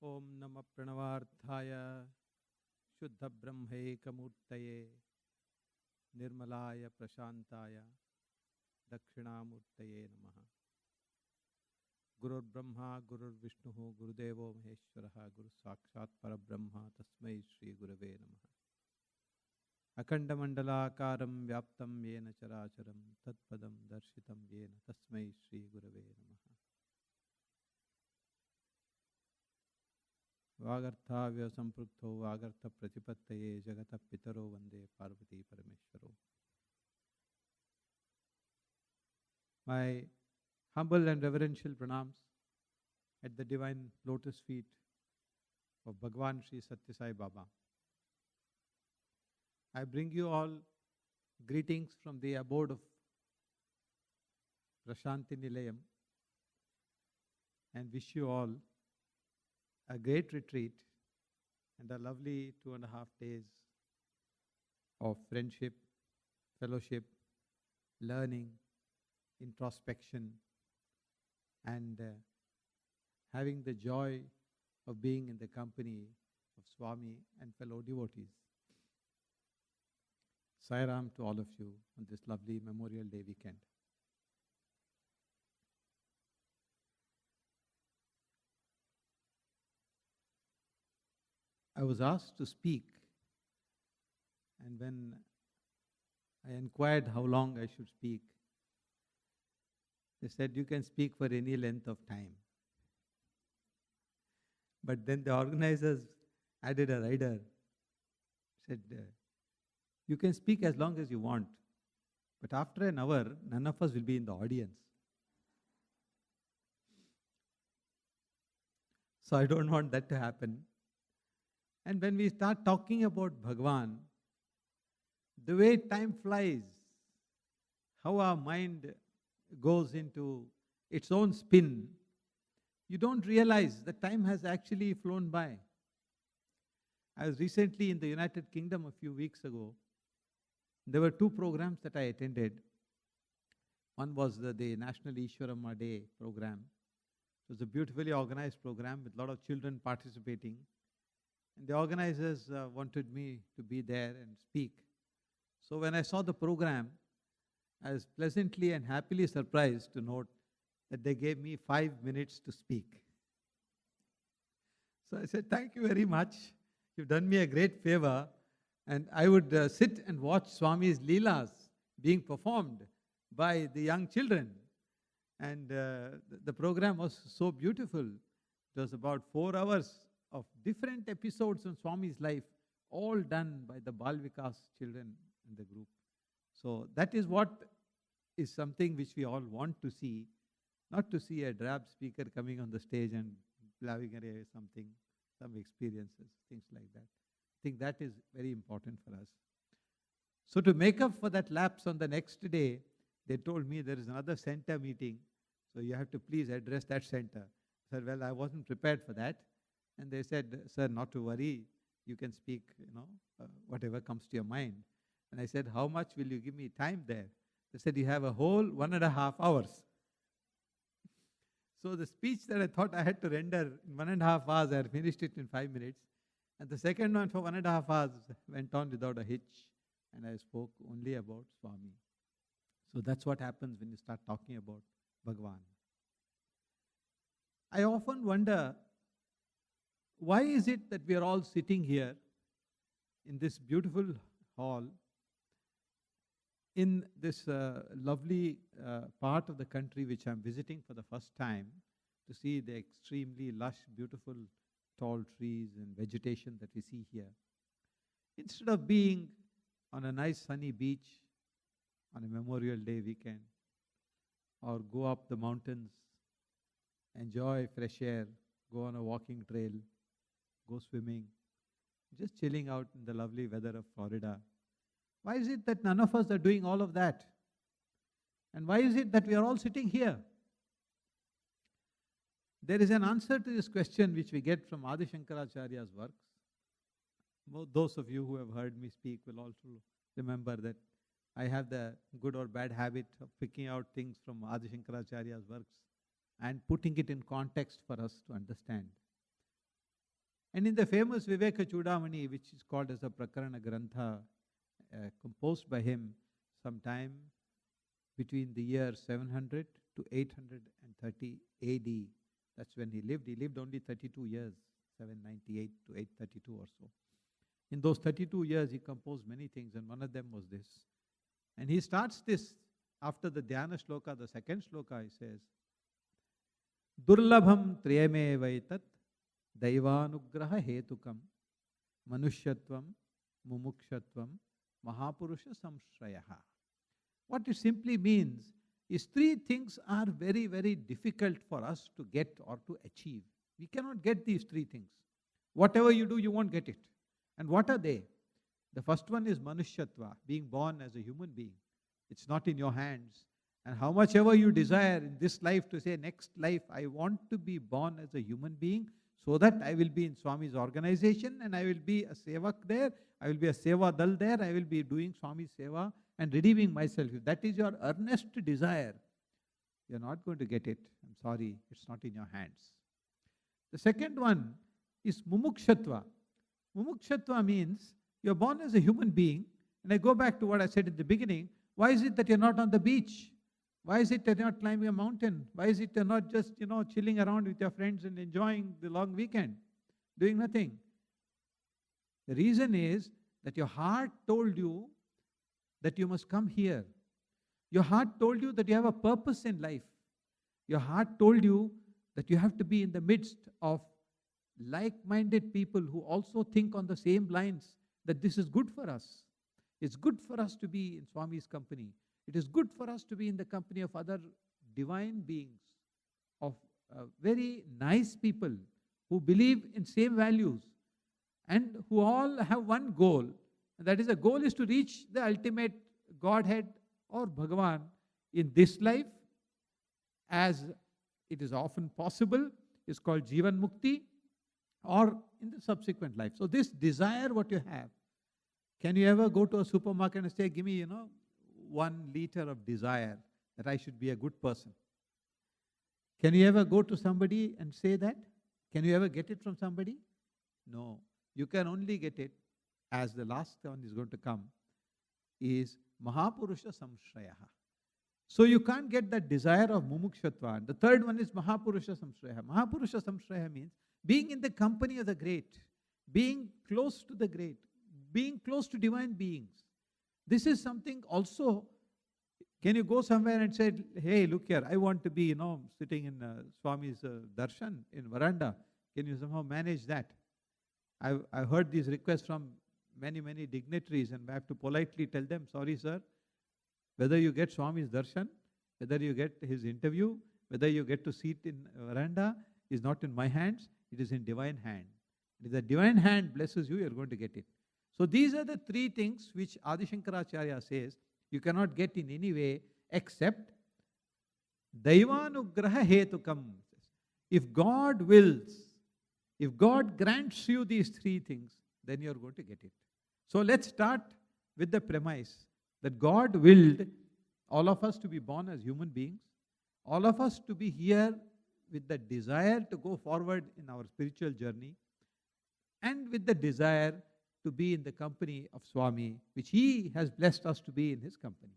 Om Namah Pranavarthaya Shuddha Brahmaikamurtaye Nirmalaya Prashantaya Dakshinamurtaye Namaha. Gurur Brahma, Gurur Vishnu, Gurudevo Maheshwaraha, Guru Sakshat Parabrahma, Tasmai Shri Gurave Namaha. Akandamandalakaram Vyaptam Yena Characharam Tatpadam Darshitam Yena Tasmai Shri Gurave Namaha. Vagarthavya Samprukto Vagartha Pratipattaye Jagata Pitaro Vande Parvati Parameshwaro. My humble and reverential pranams at the divine lotus feet of Bhagwan Sri Sathya Sai Baba. I bring you all greetings from the abode of Prashanti Nilayam and wish you all a great retreat and a lovely 2.5 days of friendship, fellowship, learning, introspection, and having the joy of being in the company of Swami and fellow devotees. Sai Ram to all of you on this lovely Memorial Day weekend. I was asked to speak, and when I inquired how long I should speak, they said you can speak for any length of time. But then the organizers added a rider, said you can speak as long as you want, but after an hour, none of us will be in the audience. So I don't want that to happen. And when we start talking about Bhagwan, the way time flies, how our mind goes into its own spin, you don't realize the time has actually flown by. I was recently in the United Kingdom a few weeks ago. There were 2 programs that I attended. One was the National Ishwaramma Day program. It was a beautifully organized program with a lot of children participating. And the organizers wanted me to be there and speak. So when I saw the program, I was pleasantly and happily surprised to note that they gave me 5 minutes to speak. So I said, thank you very much. You've done me a great favor. And I would sit and watch Swami's Leelas being performed by the young children. And the program was so beautiful. It was about 4 hours of different episodes on Swami's life, all done by the Bal Vikas children in the group. So that is what is something which we all want to see, not to see a drab speaker coming on the stage and blabbing away something, some experiences, things like that. I think that is very important for us. So to make up for that lapse on the next day, they told me there is another center meeting, so you have to please address that center. I said, well, I wasn't prepared for that. And they said, sir, not to worry, you can speak, whatever comes to your mind. And I said, how much will you give me time there? They said, you have a whole 1.5 hours. So the speech that I thought I had to render in 1.5 hours, I finished it in 5 minutes. And the second one for 1.5 hours went on without a hitch. And I spoke only about Swami. So that's what happens when you start talking about Bhagwan. I often wonder, why is it that we are all sitting here in this beautiful hall, in this lovely part of the country which I'm visiting for the first time, to see the extremely lush, beautiful, tall trees and vegetation that we see here, instead of being on a nice sunny beach on a Memorial Day weekend, or go up the mountains, enjoy fresh air, go on a walking trail, go swimming, just chilling out in the lovely weather of Florida. Why is it that none of us are doing all of that? And why is it that we are all sitting here? There is an answer to this question which we get from Adi Shankaracharya's works. Those of you who have heard me speak will also remember that I have the good or bad habit of picking out things from Adi Shankaracharya's works and putting it in context for us to understand. And in the famous Viveka Chudamani, which is called as a Prakarana Grantha, composed by him sometime between the year 700 to 830 AD. That's when he lived. He lived only 32 years, 798 to 832 or so. In those 32 years, he composed many things, and one of them was this. And he starts this after the Dhyana Shloka, the second shloka, he says, Durlabham triyame vaitat daivanugraha hetukam manushyatvam mumukshatvam mahapurusha samshrayaha. What it simply means is three things are very, very difficult for us to get or to achieve. We cannot get these three things. Whatever you do, you won't get it. And what are they? The first one is manushyatva, being born as a human being. It's not in your hands. And how much ever you desire in this life to say, next life, I want to be born as a human being so that I will be in Swami's organization and I will be a sevak there, I will be a seva dal there, I will be doing Swami's seva and redeeming myself. If that is your earnest desire, you're not going to get it. I'm sorry, it's not in your hands. The second one is mumukshatva. Mumukshatva means you're born as a human being. And I go back to what I said at the beginning. Why is it that you're not on the beach? Why is it that you're not climbing a mountain? Why is it you're not just, chilling around with your friends and enjoying the long weekend, doing nothing? The reason is that your heart told you that you must come here. Your heart told you that you have a purpose in life. Your heart told you that you have to be in the midst of like-minded people who also think on the same lines, that this is good for us. It's good for us to be in Swami's company. It is good for us to be in the company of other divine beings, of very nice people who believe in same values and who all have one goal. And that is, the goal is to reach the ultimate Godhead or Bhagavan in this life, as it is often possible, is called Jivan Mukti, or in the subsequent life. So this desire what you have, can you ever go to a supermarket and say, give me, 1 liter of desire that I should be a good person? Can you ever go to somebody and say that? Can you ever get it from somebody? No. You can only get it, as the last one is going to come, is Mahapurusha Samshrayaha. So you can't get that desire of mumukshatva. And the third one is Mahapurusha Samshrayaha. Mahapurusha Samshrayaha means being in the company of the great, being close to the great, being close to divine beings. This is something also. Can you go somewhere and say, hey, look here, I want to be, sitting in Swami's darshan in veranda. Can you somehow manage that? I've heard these requests from many, many dignitaries, and I have to politely tell them, sorry, sir, whether you get Swami's darshan, whether you get his interview, whether you get to sit in veranda, is not in my hands, it is in divine hand. If the divine hand blesses you, you're going to get it. So these are the three things which Adi Shankaracharya says you cannot get in any way except Daivanugraha Hetukam. If God wills, if God grants you these three things, then you're going to get it. So let's start with the premise that God willed all of us to be born as human beings, all of us to be here with the desire to go forward in our spiritual journey, and with the desire to be in the company of Swami, which He has blessed us to be in His company.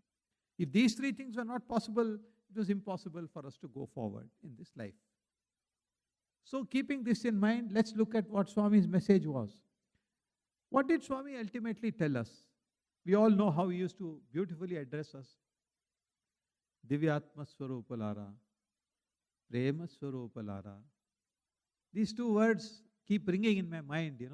If these three things were not possible, it was impossible for us to go forward in this life. So keeping this in mind, let's look at what Swami's message was. What did Swami ultimately tell us? We all know how He used to beautifully address us. Divyatma Swarupalara, Prema Swarupalara. These two words keep ringing in my mind,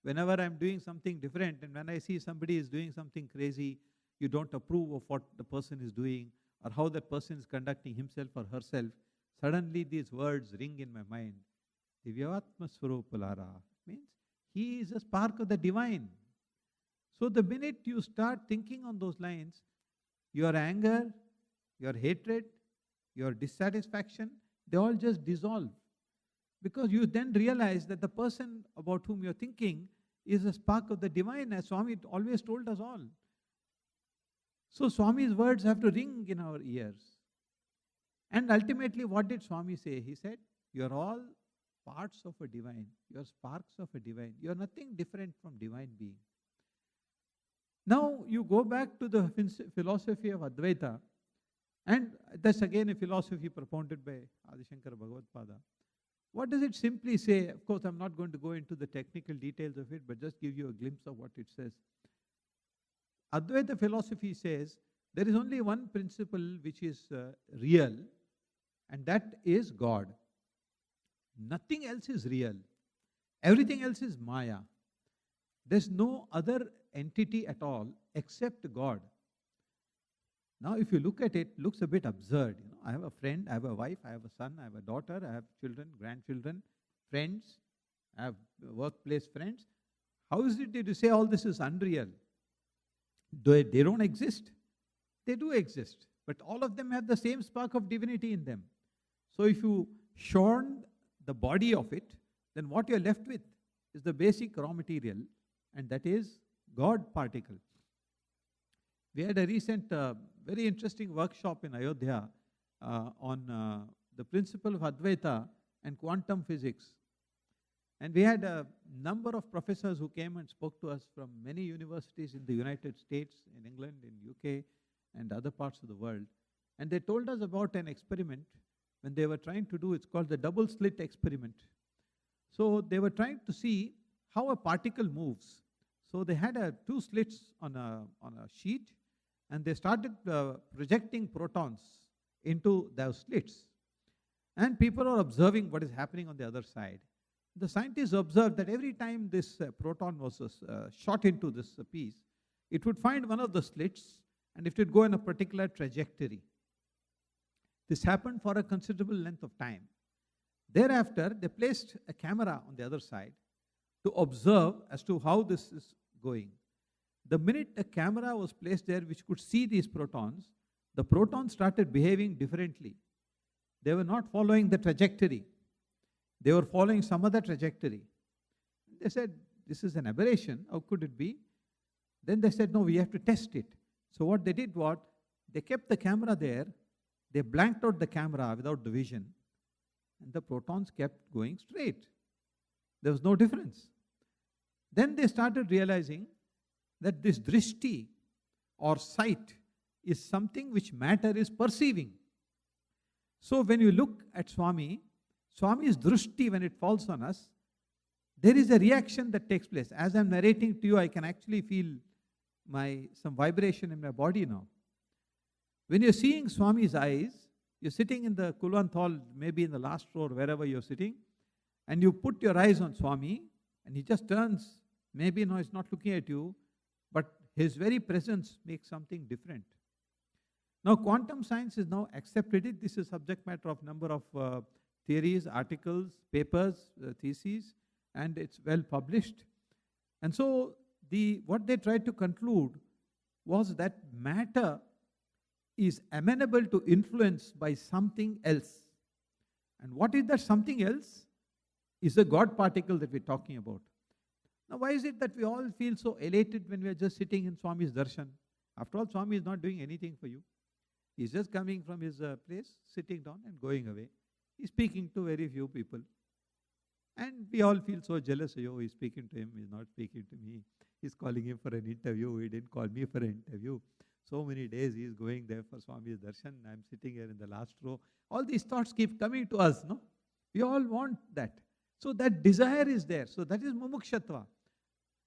Whenever I'm doing something different, and when I see somebody is doing something crazy, you don't approve of what the person is doing or how that person is conducting himself or herself, suddenly these words ring in my mind. Divyavatma Swarupalara means he is a spark of the divine. So the minute you start thinking on those lines, your anger, your hatred, your dissatisfaction, they all just dissolve. Because you then realize that the person about whom you're thinking is a spark of the divine, as Swami always told us all. So Swami's words have to ring in our ears. And ultimately, what did Swami say? He said, you're all parts of a divine. You are sparks of a divine. You are nothing different from divine being. Now you go back to the philosophy of Advaita, and that's again a philosophy propounded by Adi Shankara Bhagavad-pada. What does it simply say? Of course, I'm not going to go into the technical details of it, but just give you a glimpse of what it says. Advaita philosophy says there is only one principle which is real, and that is God. Nothing else is real. Everything else is Maya. There's no other entity at all except God. Now, if you look at it, it looks a bit absurd. I have a friend, I have a wife, I have a son, I have a daughter, I have children, grandchildren, friends, I have workplace friends. How is it that you say all this is unreal? They don't exist. They do exist. But all of them have the same spark of divinity in them. So if you shorn the body of it, then what you're left with is the basic raw material, and that is God particle. We had a recent, very interesting workshop in Ayodhya on the principle of Advaita and quantum physics. And we had a number of professors who came and spoke to us from many universities in the United States, in England, in UK, and other parts of the world. And they told us about an experiment when they were trying to do, it's called the double slit experiment. So they were trying to see how a particle moves. So they had two slits on a sheet, and they started projecting protons into those slits. And people are observing what is happening on the other side. The scientists observed that every time this proton was shot into this piece, it would find one of the slits, and it would go in a particular trajectory. This happened for a considerable length of time. Thereafter, they placed a camera on the other side to observe as to how this is going. The minute a camera was placed there which could see these protons, the protons started behaving differently. They were not following the trajectory. They were following some other trajectory. They said, this is an aberration. How could it be? Then they said, no, we have to test it. So what they did was, they kept the camera there. They blanked out the camera without the vision. And the protons kept going straight. There was no difference. Then they started realizing that this drishti or sight is something which matter is perceiving. So when you look at Swami's drishti, when it falls on us, there is a reaction that takes place. As I'm narrating to you, I can actually feel some vibration in my body now. When you're seeing Swami's eyes, you're sitting in the Kulwant hall, maybe in the last row or wherever you're sitting, and you put your eyes on Swami, and he just turns. Maybe he's not looking at you, but his very presence makes something different. Now, quantum science is now accepted it. This is subject matter of number of theories, articles, papers, theses, and it's well published. And so, what they tried to conclude was that matter is amenable to influence by something else. And what is that something else? Is a God particle that we're talking about. Now, why is it that we all feel so elated when we are just sitting in Swami's darshan? After all, Swami is not doing anything for you. He's just coming from his place, sitting down and going away. He's speaking to very few people. And we all feel so jealous. Oh, he's speaking to him, he's not speaking to me. He's calling him for an interview. He didn't call me for an interview. So many days he's going there for Swami's darshan. I'm sitting here in the last row. All these thoughts keep coming to us, no? We all want that. So that desire is there. So that is mumukshatva.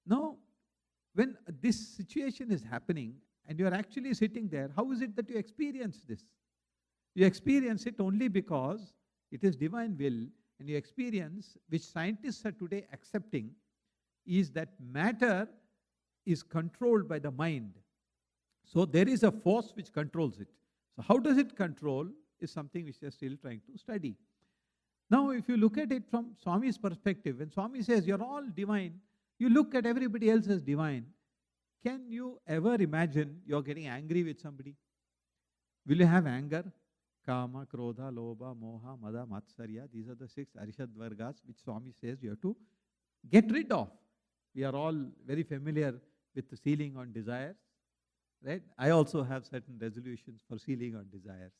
Now, when this situation is happening and you are actually sitting there, how is it that you experience this? You experience it only because it is divine will, and you experience, which scientists are today accepting, is that matter is controlled by the mind. So there is a force which controls it. So how does it control is something which they are still trying to study. Now, if you look at it from Swami's perspective, when Swami says you're all divine, you look at everybody else as divine. Can you ever imagine you're getting angry with somebody? Will you have anger? Kama, Krodha, Lobha, Moha, Mada, Matsarya. These are the 6 Arishad Vargas which Swami says you have to get rid of. We are all very familiar with the sealing on desires. Right? I also have certain resolutions for sealing on desires.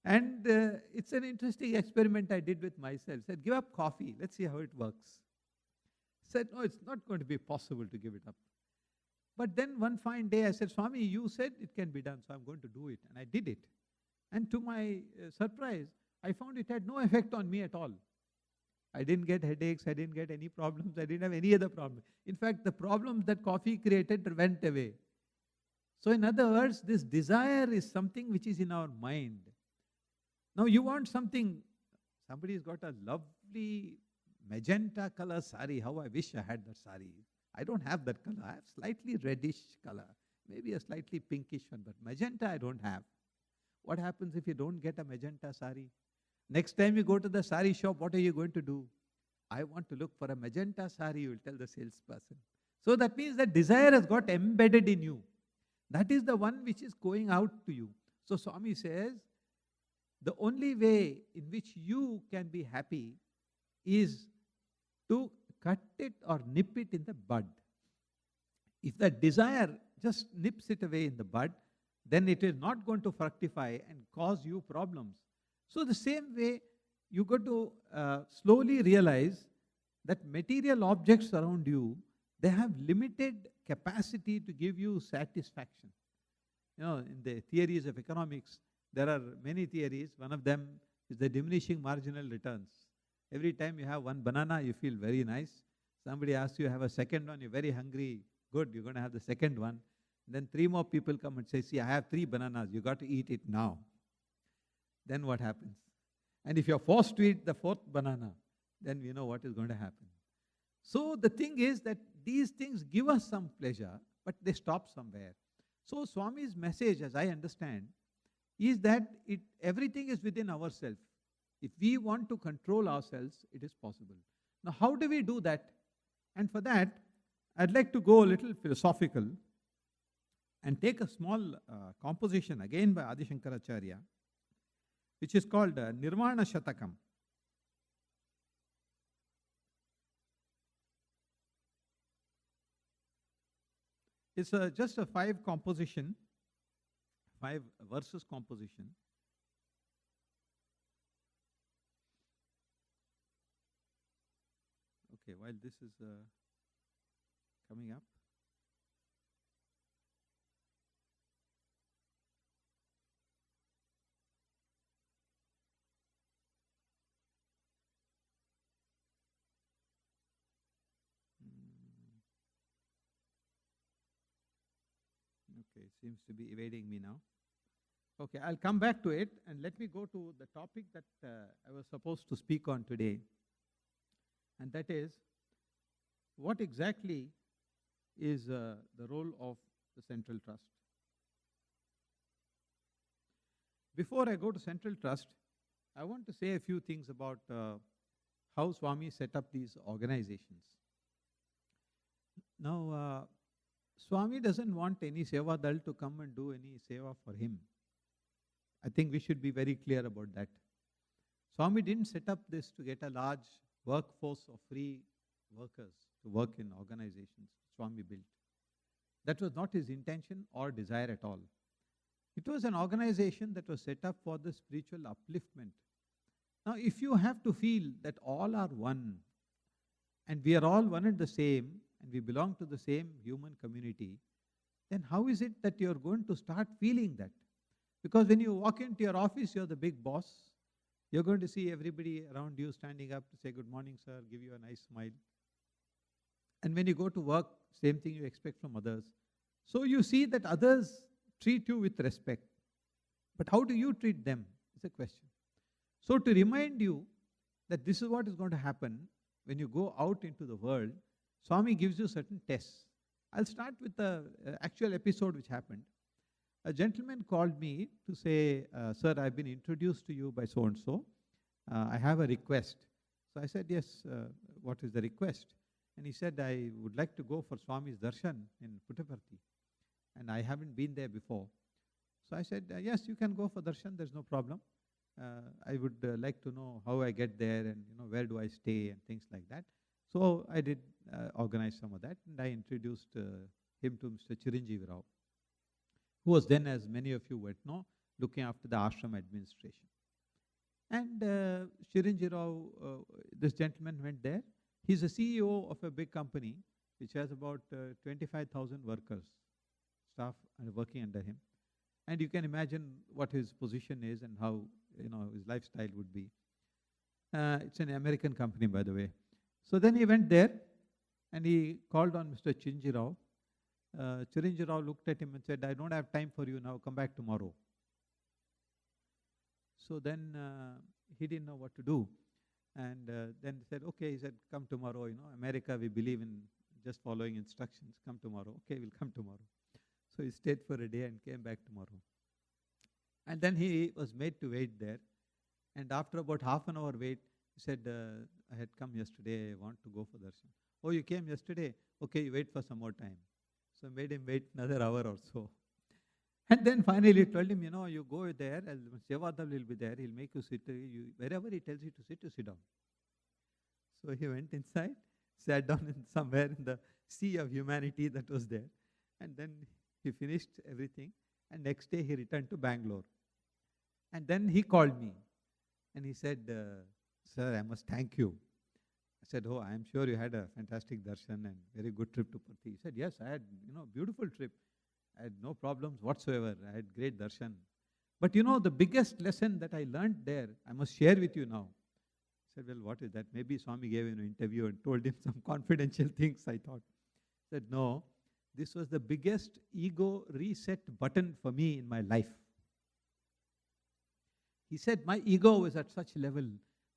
And it's an interesting experiment I did with myself. Said, give up coffee. Let's see how it works. Said, no, it's not going to be possible to give it up. But then one fine day I said, Swami, you said it can be done, so I'm going to do it. And I did it. And to my surprise, I found it had no effect on me at all. I didn't get headaches, I didn't get any problems, I didn't have any other problem. In fact, the problems that coffee created went away. So in other words, this desire is something which is in our mind. Now you want something, somebody's got a lovely magenta color sari. How I wish I had that sari. I don't have that color. I have slightly reddish color, maybe a slightly pinkish one, but magenta I don't have. What happens if you don't get a magenta sari? Next time you go to the sari shop, what are you going to do? I want to look for a magenta sari, you will tell the salesperson. So that means that desire has got embedded in you. That is the one which is going out to you. So Swami says, the only way in which you can be happy is to cut it or nip it in the bud. If that desire just nips it away in the bud, then it is not going to fructify and cause you problems. So the same way, you got to slowly realize that material objects around you, they have limited capacity to give you satisfaction. You know, in the theories of economics, there are many theories. One of them is the diminishing marginal returns. Every time you have one banana, you feel very nice. Somebody asks you to have a second one, you're very hungry. Good, you're going to have the second one. Then 3 more people come and say, see, I have 3 bananas, you got to eat it now. Then what happens? And if you're forced to eat the 4th banana, then we know what is going to happen. So the thing is that these things give us some pleasure, but they stop somewhere. So Swami's message, as I understand, is that everything is within ourselves. If we want to control ourselves, it is possible. Now, how do we do that? And for that, I'd like to go a little philosophical and take a small composition again by Adi Shankaracharya, which is called Nirvana Shatakam. It's just a 5 verses composition. Okay, while this is coming up. Okay, it seems to be evading me now. Okay, I'll come back to it and let me go to the topic that I was supposed to speak on today. And that is, what exactly is the role of the Central Trust? Before I go to Central Trust, I want to say a few things about how Swami set up these organizations. Now, Swami doesn't want any Seva Dal to come and do any Seva for him. I think we should be very clear about that. Swami didn't set up this to get a large workforce of free workers to work in organizations Swami built. That was not his intention or desire at all. It was an organization that was set up for the spiritual upliftment. Now, if you have to feel that all are one, and we are all one and the same, and we belong to the same human community, then how is it that you're going to start feeling that? Because when you walk into your office, you're the big boss. You're going to see everybody around you standing up to say, good morning, sir, give you a nice smile. And when you go to work, same thing you expect from others. So you see that others treat you with respect. But how do you treat them? It's a question. So to remind you that this is what is going to happen when you go out into the world, Swami gives you certain tests. I'll start with the actual episode which happened. A gentleman called me to say, sir, I've been introduced to you by so-and-so. I have a request. So I said, yes, what is the request? And he said, I would like to go for Swami's darshan in Puttaparthi. And I haven't been there before. So I said, yes, you can go for darshan, there's no problem. I would like to know how I get there and where do I stay and things like that. So I did organize some of that, and I introduced him to Mr. Chiranjeev Rao, who was then, as many of you would know, looking after the ashram administration. And Chiranjit Rao, this gentleman went there. He's a CEO of a big company which has about 25,000 workers, staff working under him. And you can imagine what his position is and how his lifestyle would be. It's an American company, by the way. So then he went there and he called on Mr. Chiranjit Rao. Chiranjit Rao looked at him and said, "I don't have time for you now, come back tomorrow." So then he didn't know what to do. And then he said, "Okay," he said, "come tomorrow. America, we believe in just following instructions. Come tomorrow." "Okay, we'll come tomorrow." So he stayed for a day and came back tomorrow. And then he was made to wait there. And after about half an hour wait, he said, "I had come yesterday, I want to go for darshan." "Oh, you came yesterday? Okay, you wait for some more time." So made him wait another hour or so. And then finally told him, "You go there, Sevadal will be there, he'll make you sit, wherever he tells you to sit, you sit down." So he went inside, sat down somewhere in the sea of humanity that was there. And then he finished everything. And next day he returned to Bangalore. And then he called me. And he said, "Sir, I must thank you." I said, "Oh, I am sure you had a fantastic darshan and very good trip to Parthi." He said, "Yes, I had, beautiful trip. I had no problems whatsoever. I had great darshan." But the biggest lesson that I learned there, I must share with you now. I said, "Well, what is that?" Maybe Swami gave him an interview and told him some confidential things, I thought. He said, "No, this was the biggest ego reset button for me in my life." He said, "My ego was at such level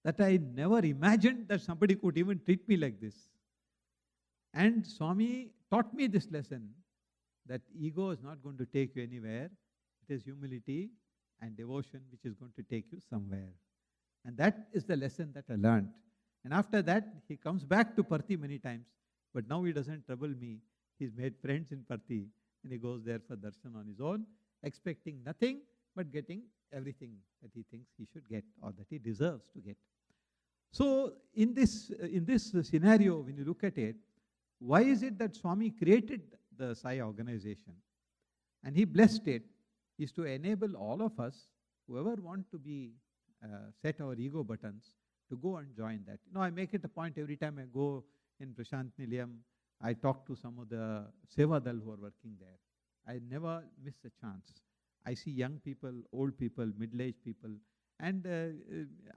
that I never imagined that somebody could even treat me like this. And Swami taught me this lesson, that ego is not going to take you anywhere. It is humility and devotion which is going to take you somewhere." And that is the lesson that I learned. And after that, he comes back to Parthi many times. But now he doesn't trouble me. He's made friends in Parthi. And he goes there for darshan on his own, expecting nothing but getting everything that he thinks he should get or that he deserves to get. So in this scenario, when you look at it, why is it that Swami created the Sai organization and he blessed it, is to enable all of us, whoever want to be set our ego buttons, to go and join that. I make it a point every time I go in Prashant Nilayam, I talk to some of the Sevadal who are working there. I never miss a chance. I see young people, old people, middle-aged people, and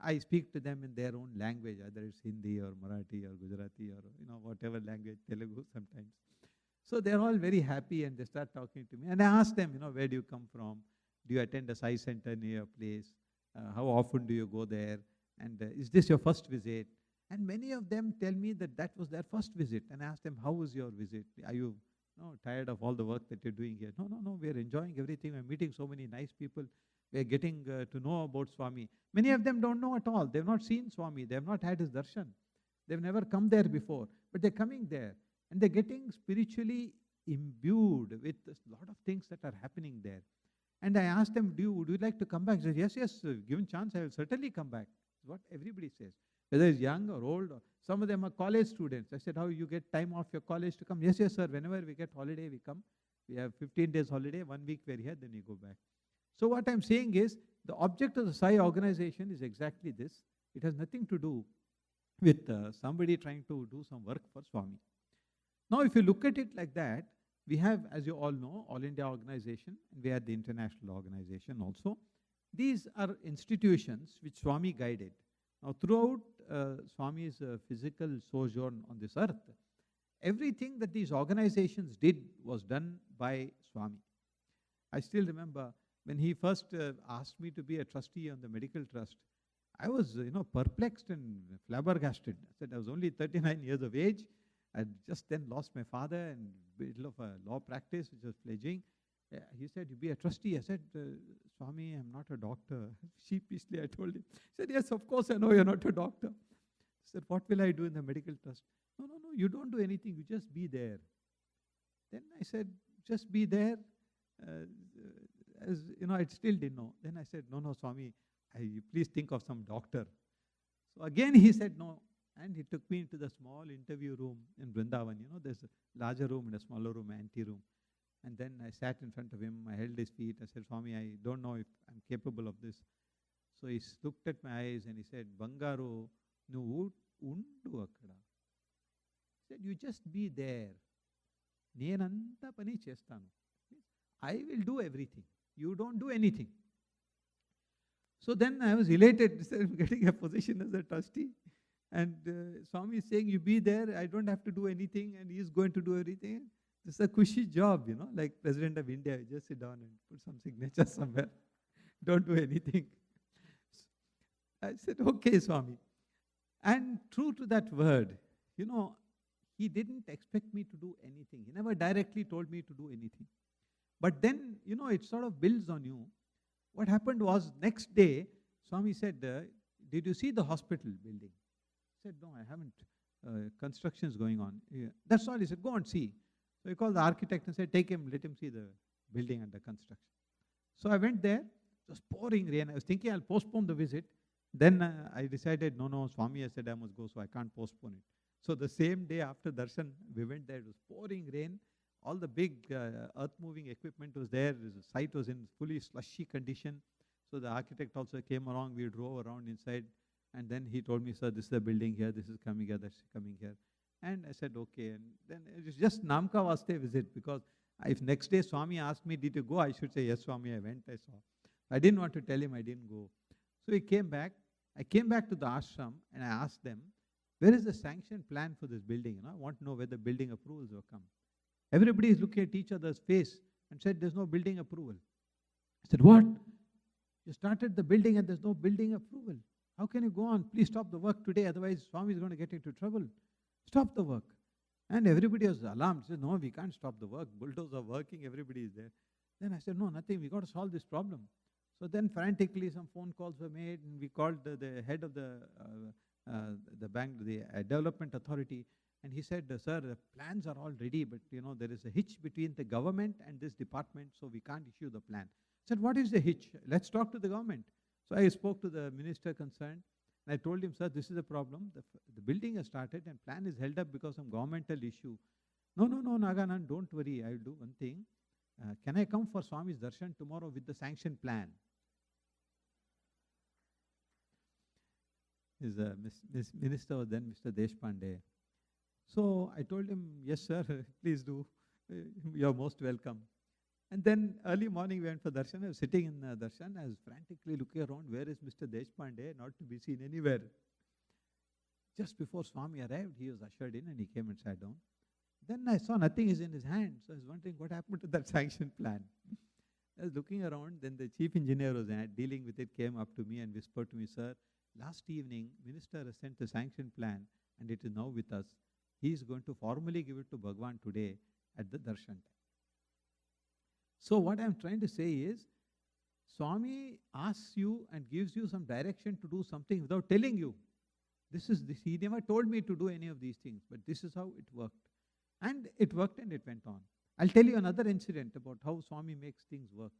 I speak to them in their own language, either it's Hindi or Marathi or Gujarati or whatever language, Telugu sometimes. So they're all very happy and they start talking to me. And I ask them, where do you come from? Do you attend a Sai center near your place? How often do you go there? And is this your first visit? And many of them tell me that that was their first visit. And I ask them, how was your visit? Are you tired of all the work that you're doing here? No, we are enjoying everything. We're meeting so many nice people. We're getting to know about Swami. Many of them don't know at all. They've not seen Swami. They've not had his darshan. They've never come there before. But they're coming there. And they're getting spiritually imbued with a lot of things that are happening there. And I asked them, would you like to come back? They said, yes, given chance, I will certainly come back. That's what everybody says. Whether it's young or old, or some of them are college students. I said, how you get time off your college to come? Yes, sir. Whenever we get holiday, we come. We have 15 days holiday, 1 week we're here, then we go back. So what I'm saying is, the object of the Sai organization is exactly this. It has nothing to do with somebody trying to do some work for Swami. Now, if you look at it like that, we have, as you all know, All India organization, and we have the international organization also. These are institutions which Swami guided. Now, throughout Swami's physical sojourn on this earth, everything that these organizations did was done by Swami. I still remember when he first asked me to be a trustee on the medical trust, I was, perplexed and flabbergasted. I said I was only 39 years of age. I had just then lost my father in the middle of a law practice, which was fledgling. He said, you be a trustee. I said, Swami, I'm not a doctor. Sheepishly, I told him. He said, yes, of course, I know you're not a doctor. I said, what will I do in the medical trust? No, you don't do anything. You just be there. Then I said, just be there. I still didn't know. Then I said, no, Swami, please think of some doctor. So again, he said, no. And he took me into the small interview room in Vrindavan. There's a larger room and a smaller room, ante room. And then I sat in front of him, I held his feet, I said, Swami, I don't know if I'm capable of this. So he looked at my eyes and he said, Bangaru, nu undu akkada. He said, you just be there. Nenanta pani chestanu. I will do everything. You don't do anything. So then I was elated, instead of getting a position as a trustee. And Swami is saying, you be there, I don't have to do anything, and he is going to do everything. This is a cushy job, like President of India. You just sit down and put some signature somewhere. Don't do anything. I said, okay, Swami. And true to that word, he didn't expect me to do anything. He never directly told me to do anything. But then, it sort of builds on you. What happened was, next day, Swami said, did you see the hospital building? I said, no, I haven't. Construction is going on. Yeah. That's all. He said, go and see. So he called the architect and said, take him, let him see the building under construction. So I went there. It was pouring rain. I was thinking I'll postpone the visit. Then I decided, no, Swami has said I must go, so I can't postpone it. So the same day after darshan, we went there. It was pouring rain. All the big earth-moving equipment was there. The site was in fully slushy condition. So the architect also came along. We drove around inside. And then he told me, sir, this is the building here. This is coming here. That's coming here. And I said, okay. And then it was just Namka Vaste visit, because if next day Swami asked me, did you go? I should say, yes, Swami, I went, I saw. I didn't want to tell him I didn't go. So he came back. I came back to the ashram and I asked them, where is the sanction plan for this building? I want to know whether building approvals have come. Everybody is looking at each other's face and said, there's no building approval. I said, what? You started the building and there's no building approval. How can you go on? Please stop the work today, otherwise Swami is going to get into trouble. Stop the work. And everybody was alarmed. Said, no, we can't stop the work. Bulldozers are working, everybody is there. Then I said, no, nothing. We got to solve this problem. So then frantically some phone calls were made, and we called the head of the bank, the development authority, and he said, sir, the plans are all ready, but there is a hitch between the government and this department, so we can't issue the plan. I said, what is the hitch? Let's talk to the government. So I spoke to the minister concerned, and I told him, sir, this is the problem. The building has started and plan is held up because of some governmental issue. No, Naganand, don't worry. I will do one thing. Can I come for Swami's darshan tomorrow with the sanction plan? His minister was then Mr. Deshpande. So I told him, yes, sir, please do. You're most welcome. And then early morning we went for darshan. I was sitting in darshan. I was frantically looking around. Where is Mr. Deshpande? Not to be seen anywhere. Just before Swami arrived, he was ushered in and he came and sat down. Then I saw nothing is in his hand. So I was wondering what happened to that sanction plan. I was looking around. Then the chief engineer was dealing with it, came up to me and whispered to me, sir, last evening, minister has sent the sanction plan and it is now with us. He is going to formally give it to Bhagwan today at the darshan time. So what I am trying to say is, Swami asks you and gives you some direction to do something without telling you. He never told me to do any of these things, but this is how it worked. And it worked and it went on. I'll tell you another incident about how Swami makes things work.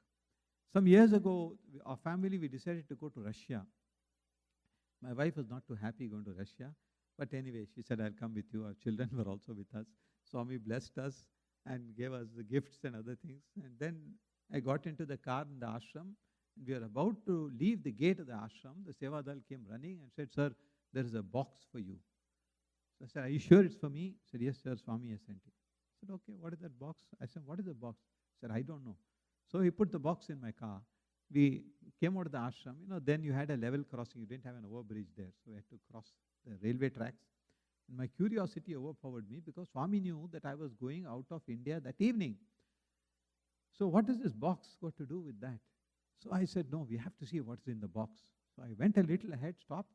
Some years ago, our family, we decided to go to Russia. My wife was not too happy going to Russia. But anyway, she said, I'll come with you. Our children were also with us. Swami blessed us and gave us the gifts and other things. And then I got into the car in the ashram. And we were about to leave the gate of the ashram. The Sevadal came running and said, sir, there is a box for you. So I said, are you sure it's for me? He said, yes, sir, Swami has sent it. I said, okay, what is that box? I said, what is the box? He said, I don't know. So he put the box in my car. We came out of the ashram. Then you had a level crossing. You didn't have an overbridge there. So we had to cross the railway tracks. And my curiosity overpowered me because Swami knew that I was going out of India that evening. So what does this box got to do with that? So I said, no, we have to see what's in the box. So I went a little ahead, stopped,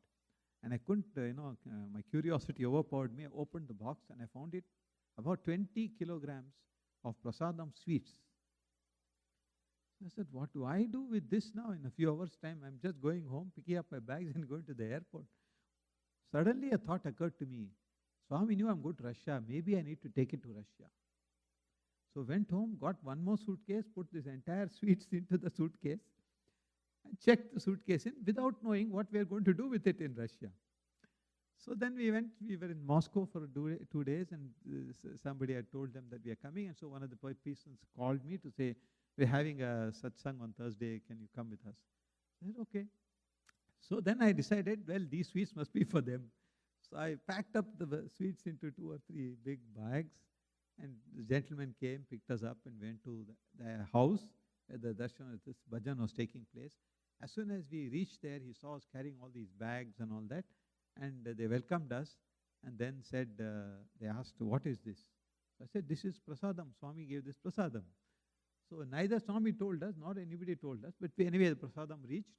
and I couldn't, my curiosity overpowered me. I opened the box and I found it about 20 kilograms of prasadam sweets. I said, what do I do with this now? In a few hours' time, I'm just going home, picking up my bags and going to the airport. Suddenly a thought occurred to me. Swami knew I'm going to Russia. Maybe I need to take it to Russia. So went home, got one more suitcase, put this entire sweets into the suitcase, and checked the suitcase in without knowing what we are going to do with it in Russia. So then we were in Moscow for 2 days, and somebody had told them that we are coming, and so one of the persons called me to say, we're having a satsang on Thursday, can you come with us? I said, okay. So then I decided, well, these sweets must be for them. So I packed up the sweets into 2 or 3 big bags, and the gentleman came, picked us up, and went to the house where the darshan, this bhajan was taking place. As soon as we reached there, he saw us carrying all these bags and all that, and they welcomed us, and then said, they asked, what is this? So I said, this is prasadam. Swami gave this prasadam. So neither Swami told us, nor anybody told us, but anyway, the prasadam reached,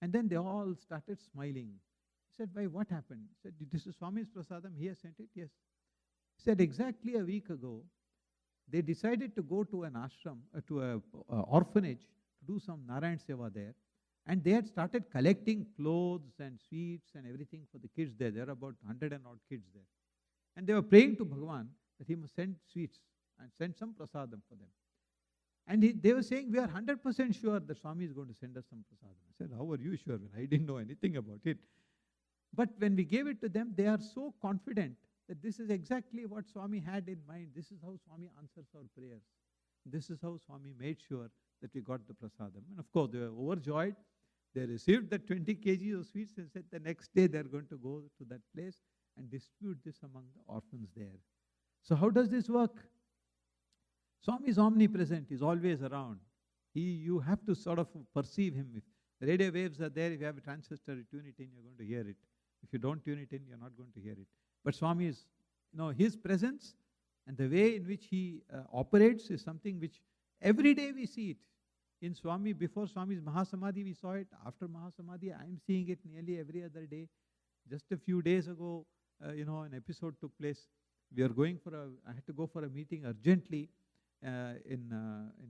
and then they all started smiling. He said, why, what happened? He said, this is Swami's prasadam, he has sent it? Yes. He said, exactly a week ago, they decided to go to an ashram, to an orphanage, to do some Narayan Seva there. And they had started collecting clothes and sweets and everything for the kids there. There are about 100 and odd kids there. And they were praying to Bhagavan that he must send sweets and send some prasadam for them. And they were saying, we are 100% sure that Swami is going to send us some prasadam. I said, how are you sure? I didn't know anything about it. But when we gave it to them, they are so confident that this is exactly what Swami had in mind. This is how Swami answers our prayers. This is how Swami made sure that we got the prasadam. And of course, they were overjoyed. They received the 20 kg of sweets and said the next day they are going to go to that place and distribute this among the orphans there. So how does this work? Swami is omnipresent. He is always around. You have to sort of perceive him. If the radio waves are there, if you have a transistor, you tune it in, you're going to hear it. If you don't tune it in, you're not going to hear it. But Swami is, his presence and the way in which he operates is something which every day we see it. In Swami, before Swami's Mahasamadhi, we saw it. After Mahasamadhi, I am seeing it nearly every other day. Just a few days ago, an episode took place. I had to go for a meeting urgently in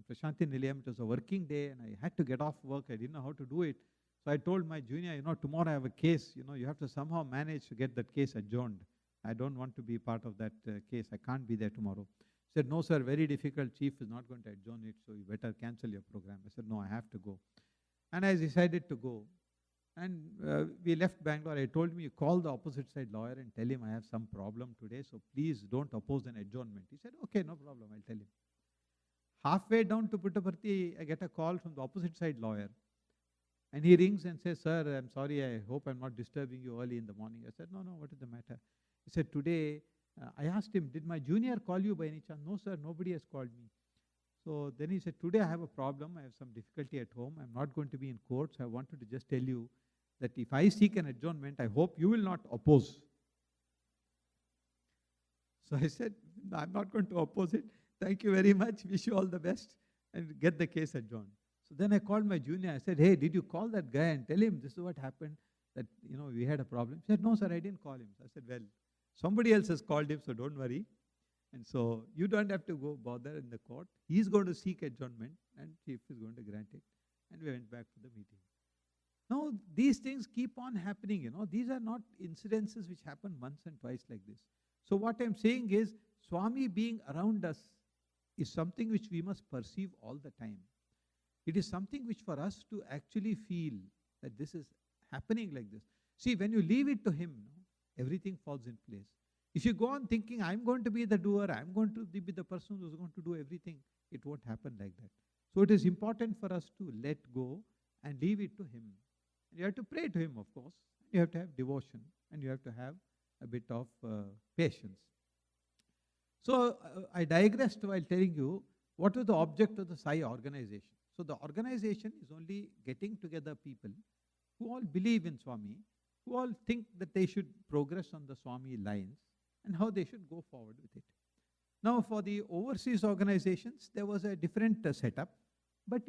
Prashanti Nilayam. It was a working day, and I had to get off work. I didn't know how to do it. So I told my junior, tomorrow I have a case. You have to somehow manage to get that case adjourned. I don't want to be part of that case. I can't be there tomorrow. He said, no, sir, very difficult. Chief is not going to adjourn it, so you better cancel your program. I said, no, I have to go. And I decided to go. And we left Bangalore. I told him, you call the opposite side lawyer and tell him I have some problem today, so please don't oppose an adjournment. He said, okay, no problem, I'll tell him. Halfway down to Puttaparthi, I get a call from the opposite side lawyer. And he rings and says, sir, I'm sorry, I hope I'm not disturbing you early in the morning. I said, no, what is the matter? He said, today, I asked him, did my junior call you by any chance? No, sir, nobody has called me. So then he said, today I have a problem. I have some difficulty at home. I'm not going to be in court. So I wanted to just tell you that if I seek an adjournment, I hope you will not oppose. So I said, no, I'm not going to oppose it. Thank you very much. Wish you all the best. And get the case adjourned. So then I called my junior. I said, hey, did you call that guy and tell him this is what happened? That, we had a problem. He said, no, sir, I didn't call him. So I said, well, somebody else has called him, so don't worry. And so you don't have to go bother in the court. He's going to seek adjournment, and chief is going to grant it. And we went back to the meeting. Now, these things keep on happening, These are not incidences which happen once and twice like this. So what I'm saying is, Swami being around us is something which we must perceive all the time. It is something which for us to actually feel that this is happening like this. See, when you leave it to him, everything falls in place. If you go on thinking, I'm going to be the doer, I'm going to be the person who's going to do everything, it won't happen like that. So it is important for us to let go and leave it to him. And you have to pray to him, of course. You have to have devotion, and you have to have a bit of patience. So I digressed while telling you what was the object of the Sai organization. So the organization is only getting together people who all believe in Swami, who all think that they should progress on the Swami lines and how they should go forward with it. Now for the overseas organizations, there was a different setup. But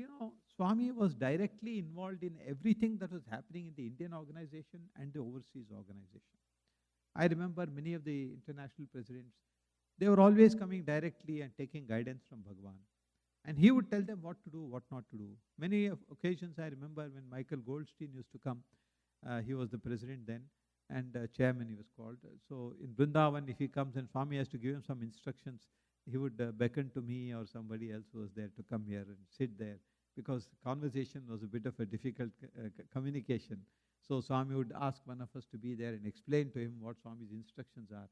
Swami was directly involved in everything that was happening in the Indian organization and the overseas organization. I remember many of the international presidents, they were always coming directly and taking guidance from Bhagavan. And he would tell them what to do, what not to do. Many occasions I remember when Michael Goldstein used to come, he was the president then, and chairman he was called. So in Vrindavan, if he comes and Swami has to give him some instructions, he would beckon to me or somebody else who was there to come here and sit there because conversation was a bit of a difficult communication. So Swami would ask one of us to be there and explain to him what Swami's instructions are.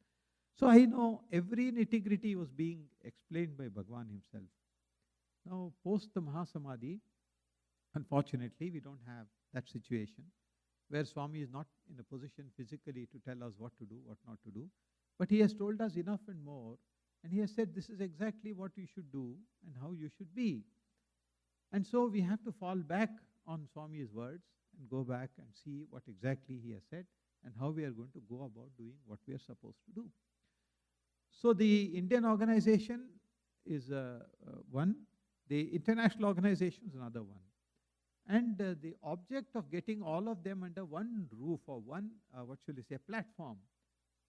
So I know every nitty-gritty was being explained by Bhagwan himself. Now, post the Mahasamadhi, unfortunately, we don't have that situation where Swami is not in a position physically to tell us what to do, what not to do. But he has told us enough and more, and he has said this is exactly what you should do and how you should be. And so we have to fall back on Swami's words and go back and see what exactly he has said and how we are going to go about doing what we are supposed to do. So the Indian organization is one, the international organization is another one. And the object of getting all of them under one roof or one, platform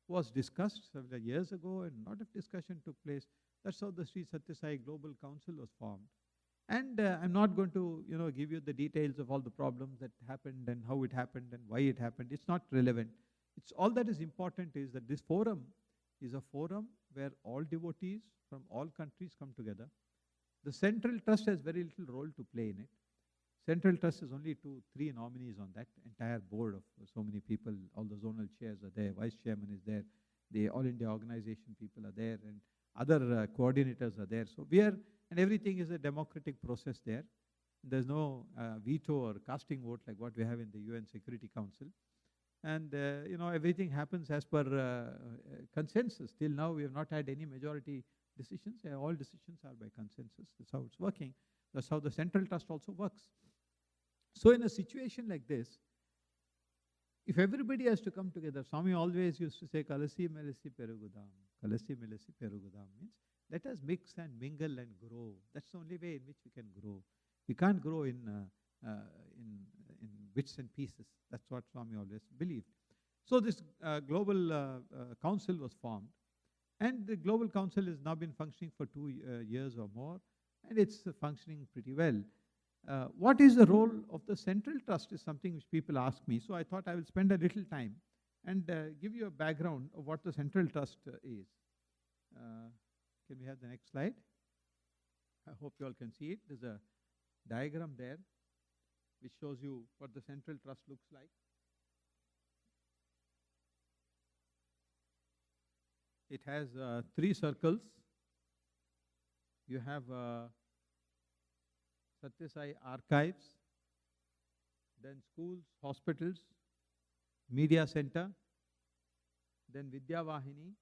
was discussed several years ago, and a lot of discussion took place. That's how the Sri Sathya Sai Global Council was formed. And I'm not going to, give you the details of all the problems that happened and how it happened and why it happened. It's not relevant. It's all that is important is that this forum is a forum where all devotees from all countries come together. The Central Trust has very little role to play in it. Central Trust is only 2-3 nominees on that entire board of so many people. All the zonal chairs are there, vice chairman is there, the All India organization people are there, and other coordinators are there. So and everything is a democratic process there. There's no veto or casting vote like what we have in the UN Security Council. And, everything happens as per consensus. Till now, we have not had any majority decisions. All decisions are by consensus. That's how it's working. That's how the Central Trust also works. So in a situation like this, if everybody has to come together, Swami always used to say, Kalasi melasi perugudam. Kalasi melasi perugudam means let us mix and mingle and grow. That's the only way in which we can grow. We can't grow in bits and pieces. That's what Swami always believed. So this global council was formed, and the global council has now been functioning for 2 years or more, and it's functioning pretty well. What is the role of the Central Trust is something which people ask me. So I thought I will spend a little time and give you a background of what the Central Trust is. Can we have the next slide? I hope you all can see it. There's a diagram there which shows you what the Central Trust looks like. It has 3 circles. You have Sathya Sai Archives, then schools, hospitals, media center, then Vidya Vahini,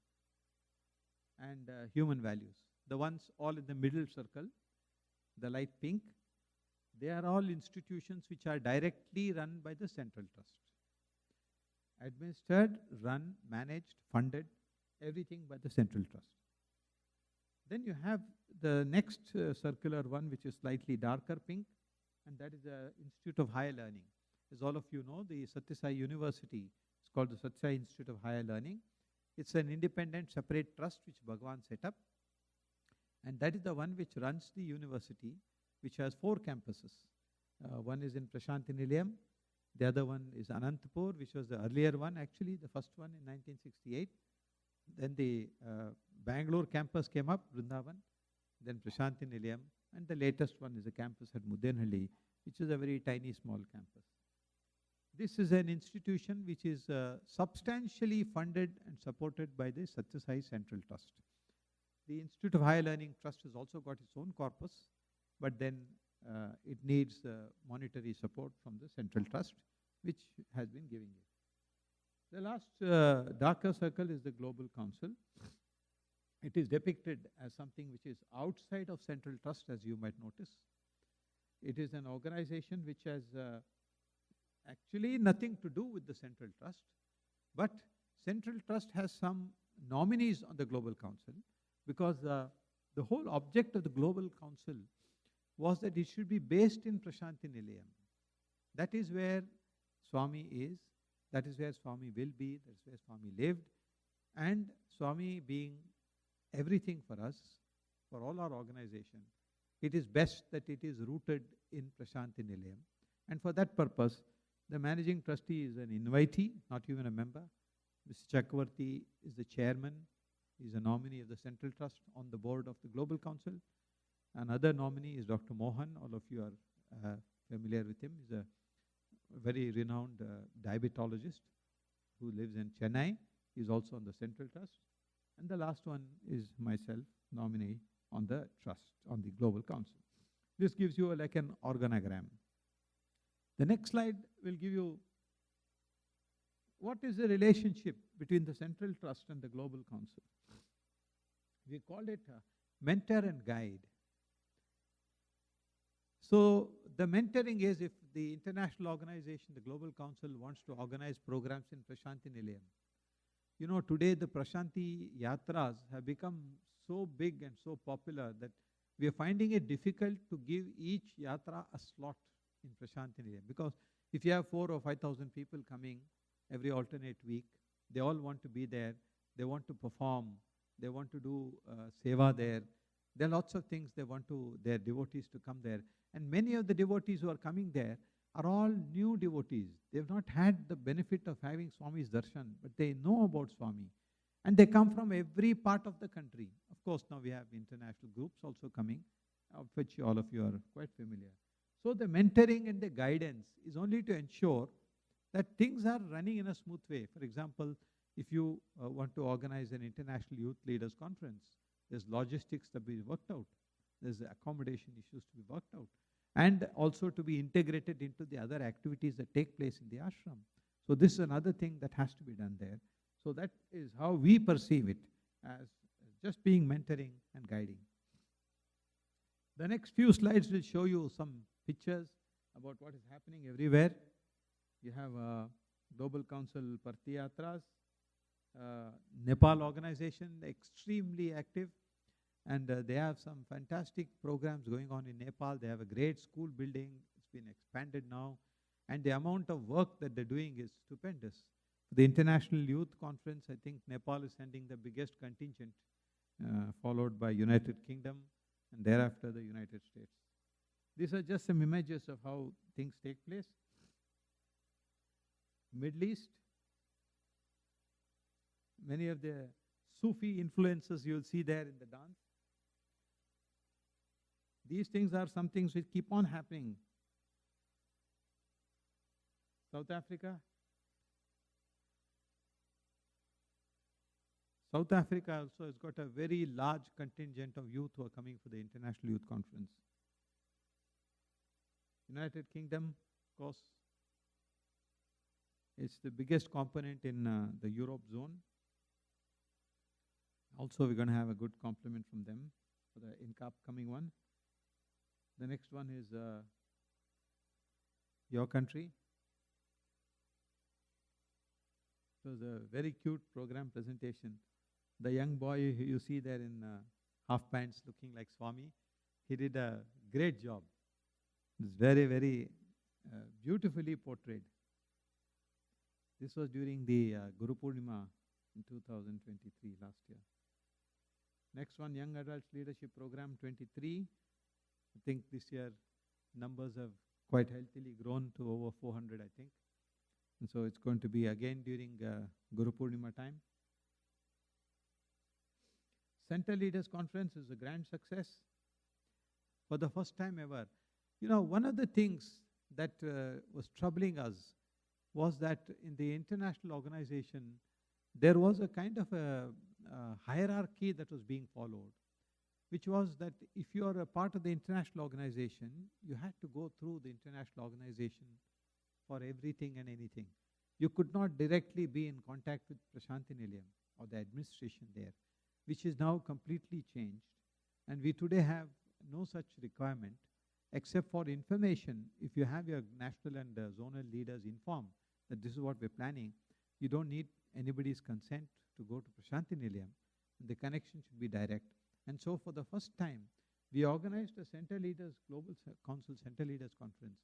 and human values. The ones all in the middle circle, the light pink, they are all institutions which are directly run by the Central Trust. Administered, run, managed, funded, everything by the Central Trust. Then you have the next circular one, which is slightly darker pink, and that is the Institute of Higher Learning. As all of you know, the Sathya Sai University is called the Sathya Sai Institute of Higher Learning. It's an independent, separate trust which Bhagwan set up, and that is the one which runs the university, which has 4 campuses. One is in Prashanti Nilayam, the other one is Anantapur, which was the earlier one, actually, the first one in 1968. Then the Bangalore campus came up, Vrindavan, then Prashanti Nilayam, and the latest one is a campus at Mudenhalli, which is a very tiny, small campus. This is an institution which is substantially funded and supported by the Sathya Sai Central Trust. The Institute of Higher Learning Trust has also got its own corpus, but then it needs monetary support from the Central Trust, which has been giving it. The last darker circle is the Global Council. It is depicted as something which is outside of Central Trust, as you might notice. It is an organization which has actually nothing to do with the Central Trust, but Central Trust has some nominees on the Global Council, because the whole object of the Global Council was that it should be based in Prashanti Nilayam. That is where Swami is. That is where Swami will be, that is where Swami lived. And Swami being everything for us, for all our organization, it is best that it is rooted in Prashanti Nilayam. And for that purpose, the managing trustee is an invitee, not even a member. Mr. Chakravarti is the chairman. He is a nominee of the Central Trust on the board of the Global Council. Another nominee is Dr. Mohan. All of you are familiar with him. He's a very renowned diabetologist who lives in Chennai. He's also on the Central Trust. And the last one is myself, nominee on the trust, on the Global Council. This gives you like an organogram. The next slide will give you what is the relationship between the Central Trust and the Global Council. We called it mentor and guide. So the mentoring is if the international organization, the Global Council, wants to organize programs in Prashanti Nilayam. You know, today the Prashanti Yatras have become so big and so popular that we are finding it difficult to give each Yatra a slot in Prashanti Nilayam. Because if you have 4,000 or 5,000 people coming every alternate week, they all want to be there, they want to perform, they want to do seva there. There are lots of things they want their devotees to come there. And many of the devotees who are coming there are all new devotees. They've not had the benefit of having Swami's darshan, but they know about Swami. And they come from every part of the country. Of course, now we have international groups also coming, of which all of you are quite familiar. So the mentoring and the guidance is only to ensure that things are running in a smooth way. For example, if you want to organize an international youth leaders conference, there's logistics to be worked out. There's accommodation issues to be worked out. And also to be integrated into the other activities that take place in the ashram. So this is another thing that has to be done there. So that is how we perceive it, as just being mentoring and guiding. The next few slides will show you some pictures about what is happening everywhere. You have Global Council Partiyatras, Nepal organization, extremely active. And they have some fantastic programs going on in Nepal. They have a great school building. It's been expanded now. And the amount of work that they're doing is stupendous. For the International Youth Conference, I think Nepal is sending the biggest contingent, followed by United Kingdom, and thereafter the United States. These are just some images of how things take place. Middle East. Many of the Sufi influences you'll see there in the dance. These things are some things which keep on happening. South Africa. South Africa also has got a very large contingent of youth who are coming for the International Youth Conference. United Kingdom, of course, it's the biggest component in the Europe zone. Also, we're going to have a good compliment from them for the upcoming one. The next one is your country. It was a very cute program presentation. The young boy who you see there in half pants looking like Swami, he did a great job. It's very, very beautifully portrayed. This was during the Guru Purnima in 2023, last year. Next one, Young Adults Leadership Program 23. I think this year numbers have quite healthily grown to over 400, I think. And so it's going to be again during Guru Purnima time. Center Leaders Conference is a grand success. For the first time ever. You know, one of the things that was troubling us was that in the international organization, there was a kind of a hierarchy that was being followed, which was that if you are a part of the international organization, you had to go through the international organization for everything and anything. You could not directly be in contact with Prashanti Nilayam or the administration there, which is now completely changed. And we today have no such requirement except for information. If you have your national and zonal leaders informed that this is what we're planning, you don't need anybody's consent to go to Prashanti Nilayam. The connection should be direct. And so for the first time, we organized a Center Leaders, Global Council Center Leaders Conference.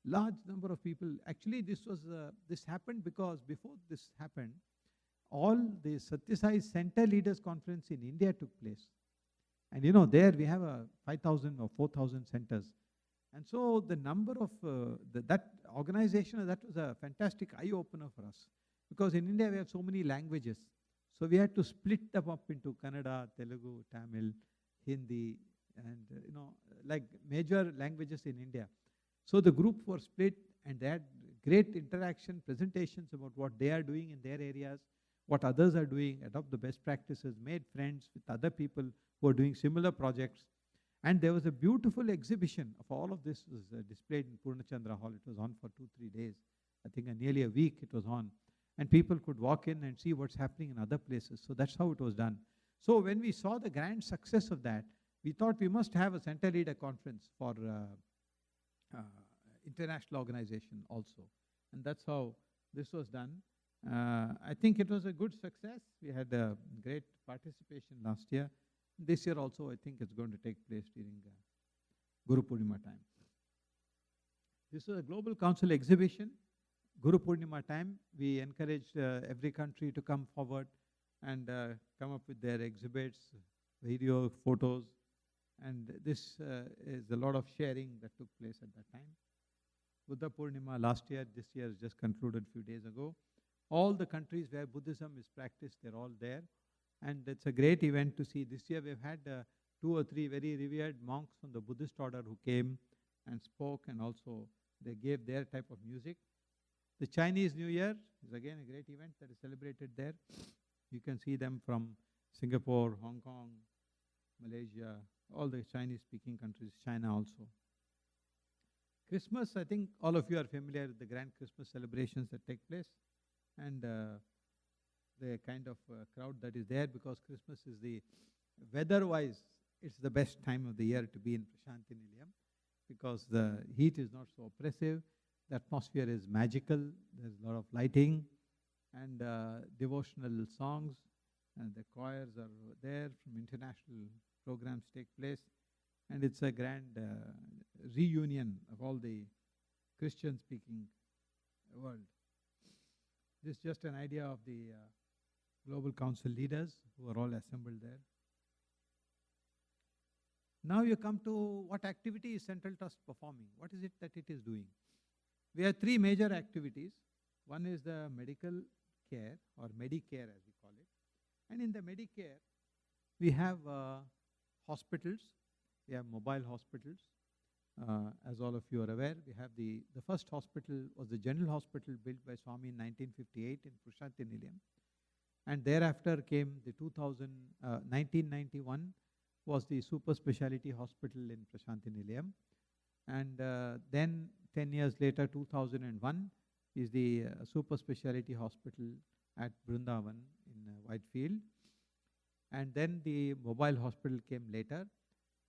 Large number of people. Actually, this happened because before this happened, all the Sathya Sai Center Leaders Conference in India took place. And you know, there we have 5,000 or 4,000 centers. And so the number of that organization, that was a fantastic eye-opener for us. Because in India we have so many languages. So we had to split them up into Kannada, Telugu, Tamil, Hindi, and like major languages in India. So the group were split, and they had great interaction, presentations about what they are doing in their areas, what others are doing, adopt the best practices, made friends with other people who are doing similar projects. And there was a beautiful exhibition of all of this was displayed in Purnachandra Hall. It was on for 2-3 days. I think nearly a week it was on. And people could walk in and see what's happening in other places. So that's how it was done. So when we saw the grand success of that, we thought we must have a center leader conference for international organization also. And that's how this was done. I think it was a good success. We had a great participation last year. This year also, I think it's going to take place during Guru Purnima time. This was a Global Council exhibition. Guru Purnima time, we encouraged every country to come forward and come up with their exhibits, video, photos. And this is a lot of sharing that took place at that time. Buddha Purnima last year, this year is just concluded a few days ago. All the countries where Buddhism is practiced, they're all there. And it's a great event to see. This year we've had 2 or 3 very revered monks from the Buddhist order who came and spoke, and also they gave their type of music. The Chinese New Year is again a great event that is celebrated there. You can see them from Singapore, Hong Kong, Malaysia, all the Chinese-speaking countries, China also. Christmas, I think all of you are familiar with the grand Christmas celebrations that take place, and the kind of crowd that is there, because Christmas is the, weather-wise, it's the best time of the year to be in Prashanti Nilayam, because the heat is not so oppressive, the atmosphere is magical, there's a lot of lighting, and devotional songs, and the choirs are there, from international programs take place, and it's a grand reunion of all the Christian-speaking world. This is just an idea of the Global Council leaders who are all assembled there. Now you come to what activity is Central Trust performing. What is it that it is doing? We have 3 major activities. One is the medical care, or Medicare as we call it. And in the Medicare, we have hospitals. We have mobile hospitals. As all of you are aware, we have the first hospital was the General Hospital built by Swami in 1958 in Prashanti Nilayam. And thereafter came the 1991 was the Super Speciality Hospital in Prashanti Nilayam. And then 10 years later, 2001, is the Super Speciality Hospital at Vrindavan in Whitefield. And then the mobile hospital came later.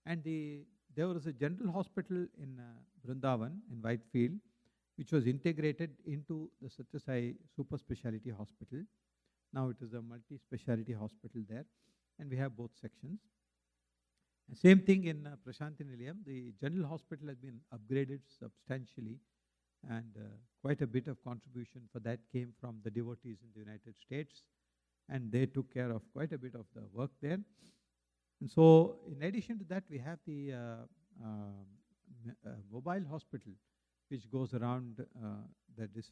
And there was a general hospital in Vrindavan in Whitefield, which was integrated into the Sathya Sai Super Speciality Hospital. Now it is a multi-speciality hospital there, and we have both sections. And same thing in Prashanti Nilayam. The general hospital has been upgraded substantially, and quite a bit of contribution for that came from the devotees in the United States, and they took care of quite a bit of the work there. And so, in addition to that, we have the mobile hospital, which goes around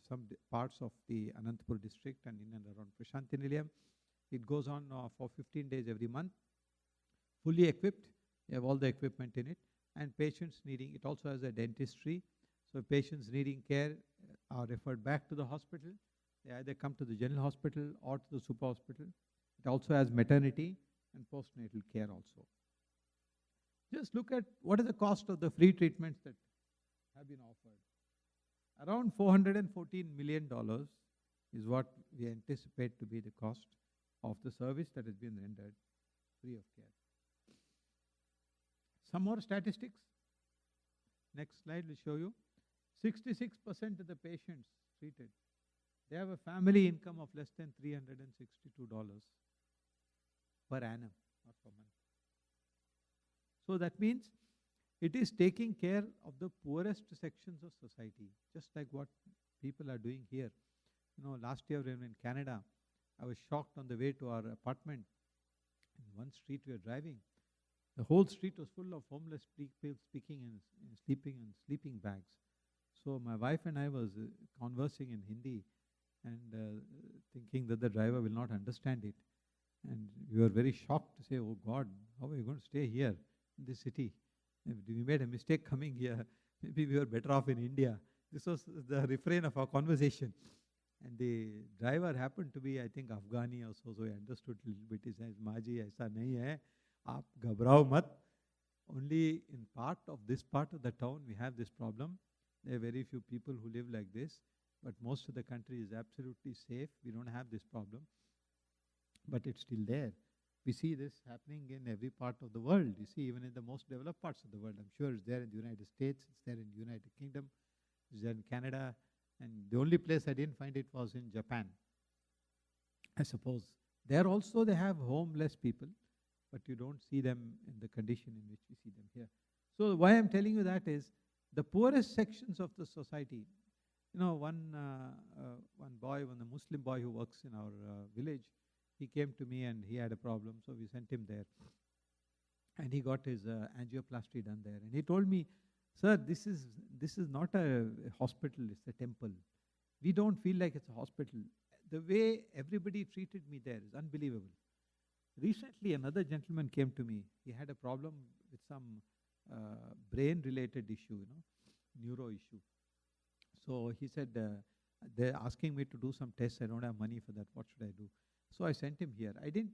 some parts of the Anantapur district and in and around Prashanti Nilayam. It goes on for 15 days every month, fully equipped. You have all the equipment in it, and patients needing, it also has a dentistry. So patients needing care are referred back to the hospital. They either come to the general hospital or to the super hospital. It also has maternity and postnatal care also. Just look at what is the cost of the free treatments that have been offered. Around $414 million is what we anticipate to be the cost of the service that has been rendered free of care. Some more statistics. Next slide will show you. 66% of the patients treated, they have a family income of less than $362 per annum, not per month. So that means it is taking care of the poorest sections of society, just like what people are doing here. You know, last year when in Canada, I was shocked on the way to our apartment. In one street we were driving. The whole street was full of homeless people speaking and sleeping in sleeping bags. So my wife and I was conversing in Hindi and thinking that the driver will not understand it. And we were very shocked to say, oh God, how are you going to stay here in this city? We made a mistake coming here. Maybe we were better off in India. This was the refrain of our conversation. And the driver happened to be, I think, Afghani or so I understood a little bit. He says, Maji, aisa nahi hai. Aap ghabrao mat. Only in part of the town, we have this problem. There are very few people who live like this. But most of the country is absolutely safe. We don't have this problem. But it's still there. We see this happening in every part of the world. You see, even in the most developed parts of the world. I'm sure it's there in the United States, it's there in the United Kingdom, it's there in Canada, and the only place I didn't find it was in Japan, I suppose. There also they have homeless people, but you don't see them in the condition in which we see them here. So why I'm telling you that is, the poorest sections of the society, one Muslim boy who works in our village, he came to me and he had a problem, so we sent him there. And he got his angioplasty done there. And he told me, sir, this is not a hospital, it's a temple. We don't feel like it's a hospital. The way everybody treated me there is unbelievable. Recently, another gentleman came to me. He had a problem with some brain-related issue, neuro issue. So he said, they're asking me to do some tests. I don't have money for that. What should I do? So I sent him here. I didn't,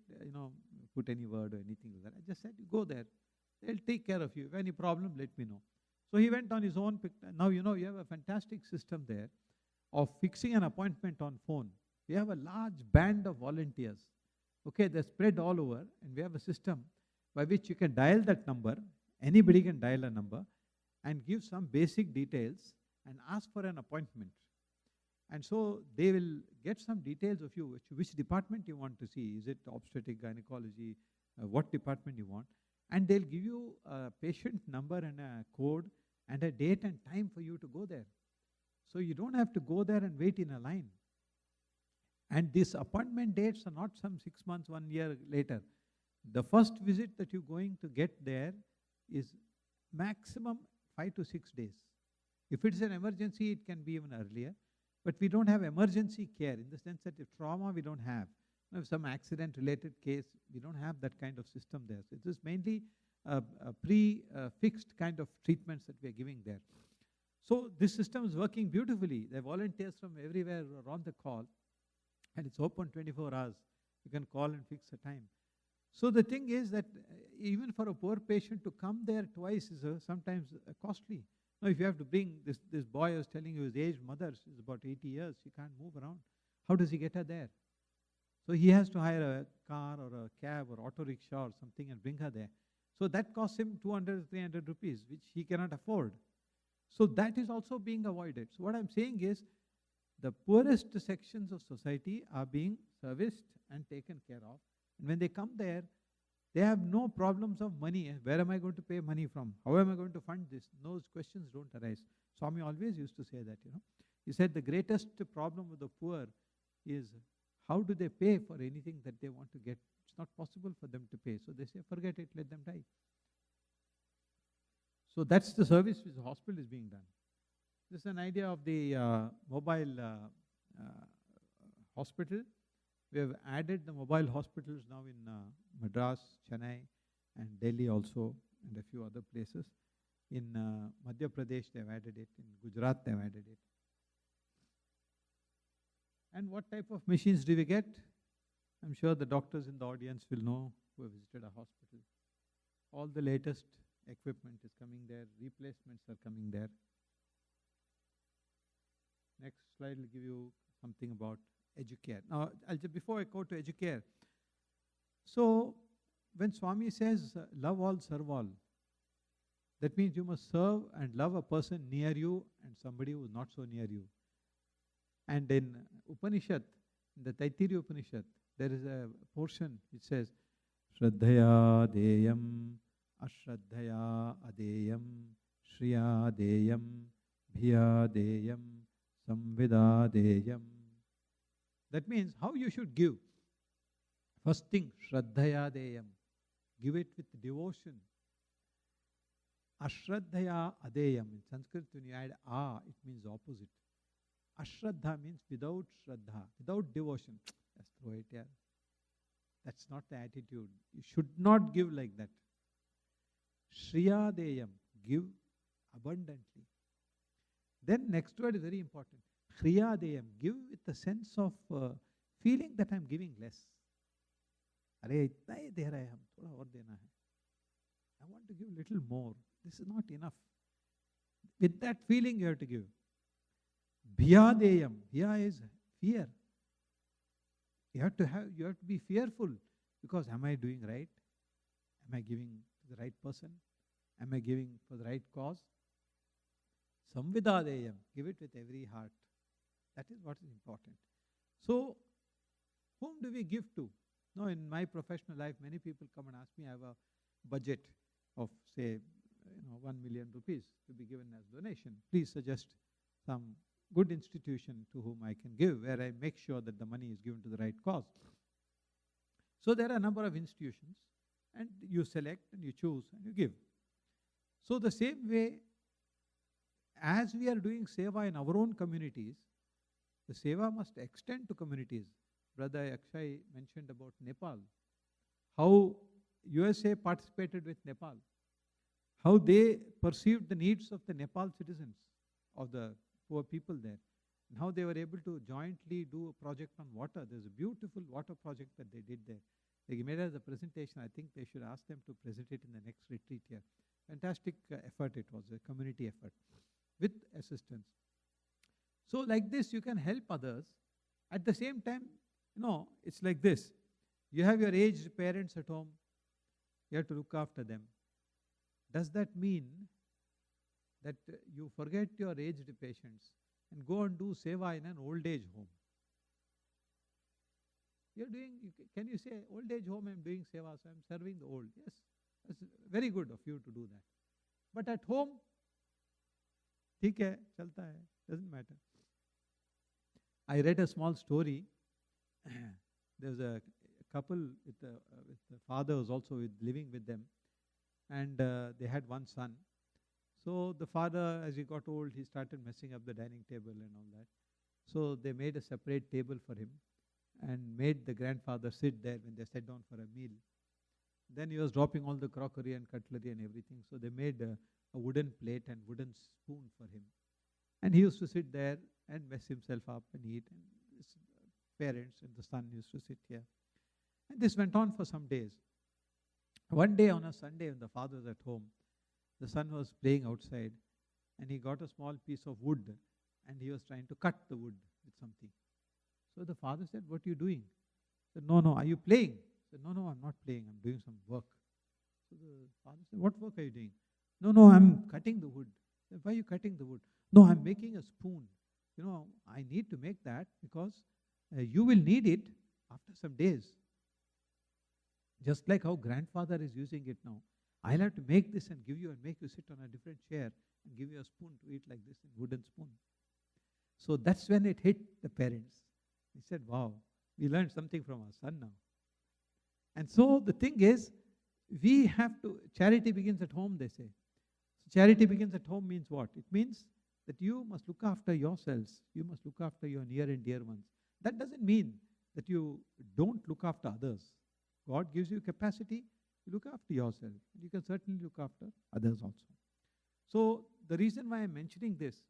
put any word or anything like that. I just said, go there. They'll take care of you. If any problem, let me know. So he went on his own. Now, you have a fantastic system there of fixing an appointment on phone. We have a large band of volunteers. Okay, they're spread all over. And we have a system by which you can dial that number. Anybody can dial a number and give some basic details and ask for an appointment. And so they will get some details of you, which department you want to see. Is it obstetric, gynecology, what department you want. And they'll give you a patient number and a code and a date and time for you to go there. So you don't have to go there and wait in a line. And these appointment dates are not some 6 months, 1 year later. The first visit that you're going to get there is maximum 5 to 6 days. If it's an emergency, it can be even earlier. But we don't have emergency care in the sense that if trauma, we don't have. If some accident-related case, we don't have that kind of system there. So it is mainly a pre-fixed kind of treatments that we are giving there. So this system is working beautifully. There are volunteers from everywhere are on the call, and it's open 24 hours. You can call and fix a time. So the thing is that even for a poor patient to come there twice is sometimes costly. Now, if you have to bring this boy I was telling you, his aged mother is about 80 years, she can't move around. How does he get her there? So he has to hire a car or a cab or auto rickshaw or something and bring her there. So that costs him 200, 300 rupees, which he cannot afford. So that is also being avoided. So what I'm saying is, the poorest sections of society are being serviced and taken care of. And when they come there, they have no problems of money. Where am I going to pay money from? How am I going to fund this? Those questions don't arise. Swami always used to say that, He said the greatest problem with the poor is how do they pay for anything that they want to get? It's not possible for them to pay. So they say, forget it, let them die. So that's the service which the hospital is being done. This is an idea of the mobile hospital. We have added the mobile hospitals now in Madras, Chennai, and Delhi also, and a few other places. In Madhya Pradesh, they have added it. In Gujarat, they have added it. And what type of machines do we get? I'm sure the doctors in the audience will know who have visited a hospital. All the latest equipment is coming there. Replacements are coming there. Next slide will give you something about Educare. Now, before I go to Educare, so when Swami says, love all, serve all, that means you must serve and love a person near you and somebody who is not so near you. And in Upanishad, in the Taittiriya Upanishad, there is a portion which says, Shraddhaya deyam, Ashraddhaya adeyam, Shriya deyam, Bhiya deyam, Samvida deyam. That means how you should give. First thing, Shraddhaya deyam. Give it with devotion. Ashraddhaya adeyam. In Sanskrit, when you add a, it means opposite. Ashraddha means without Shraddha, without devotion. Just throw it here. That's not the attitude. You should not give like that. Shriya deyam. Give abundantly. Then next word is very important. Hriyadeyam. Give with the sense of feeling that I'm giving less. अरे इतना ही दे रहा है हम, थोड़ा और देना है. I want to give a little more. This is not enough. With that feeling you have to give. Bhiyadeyam. Bhiya is fear. You have to be fearful, because am I doing right? Am I giving to the right person? Am I giving for the right cause? Samvidadeyam. Give it with every heart. That is what is important. So, whom do we give to? No, in my professional life, many people come and ask me, I have a budget of, say, 1 million rupees to be given as donation. Please suggest some good institution to whom I can give, where I make sure that the money is given to the right cause. So there are a number of institutions, and you select and you choose and you give. So the same way, as we are doing seva in our own communities, the seva must extend to communities. Brother Akshay mentioned about Nepal, how USA participated with Nepal, how they perceived the needs of the Nepal citizens, of the poor people there, and how they were able to jointly do a project on water. There's a beautiful water project that they did there. They made it as a presentation. I think they should ask them to present it in the next retreat here. Fantastic effort it was, a community effort with assistance. So like this, you can help others. At the same time, it's like this. You have your aged parents at home. You have to look after them. Does that mean that you forget your aged patients and go and do seva in an old age home? Can you say, old age home I'm doing seva, so I'm serving the old? Yes, that's very good of you to do that. But at home, ठीक है, चलता है, doesn't matter. I read a small story. There was a couple with the father was also living with them, and they had one son. So the father, as he got old, he started messing up the dining table and all that. So they made a separate table for him and made the grandfather sit there when they sat down for a meal. Then he was dropping all the crockery and cutlery and everything. So they made a wooden plate and wooden spoon for him. And he used to sit there and mess himself up and eat. And his parents and the son used to sit here. And this went on for some days. One day on a Sunday, when the father was at home, the son was playing outside, and he got a small piece of wood, and he was trying to cut the wood with something. So the father said, "What are you doing?" He said, "No, are you playing?" He said, "No, I'm not playing. I'm doing some work." So the father said, "What work are you doing?" No, I'm cutting the wood." He said, "Why are you cutting the wood?" "No, I'm making a spoon. I need to make that because you will need it after some days. Just like how grandfather is using it now. I'll have to make this and give you and make you sit on a different chair and give you a spoon to eat like this, a wooden spoon." So that's when it hit the parents. He said, "Wow, we learned something from our son now." And so the thing is, we have to, charity begins at home, they say. So charity begins at home means what? It means that you must look after yourselves. You must look after your near and dear ones. That doesn't mean that you don't look after others. God gives you capacity to look after yourself. You can certainly look after others also. So the reason why I'm mentioning this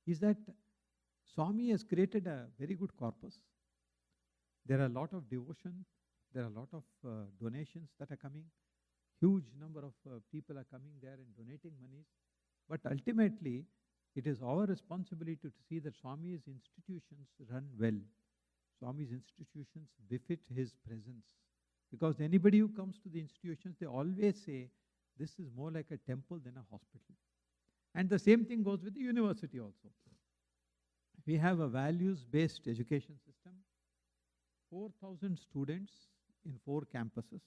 is that Swami has created a very good corpus. There are a lot of devotion. There are a lot of donations that are coming. Huge number of people are coming there and donating monies. But ultimately, it is our responsibility to see that Swami's institutions run well. Swami's institutions befit his presence. Because anybody who comes to the institutions, they always say, this is more like a temple than a hospital. And the same thing goes with the university also. We have a values-based education system, 4,000 students in 4 campuses,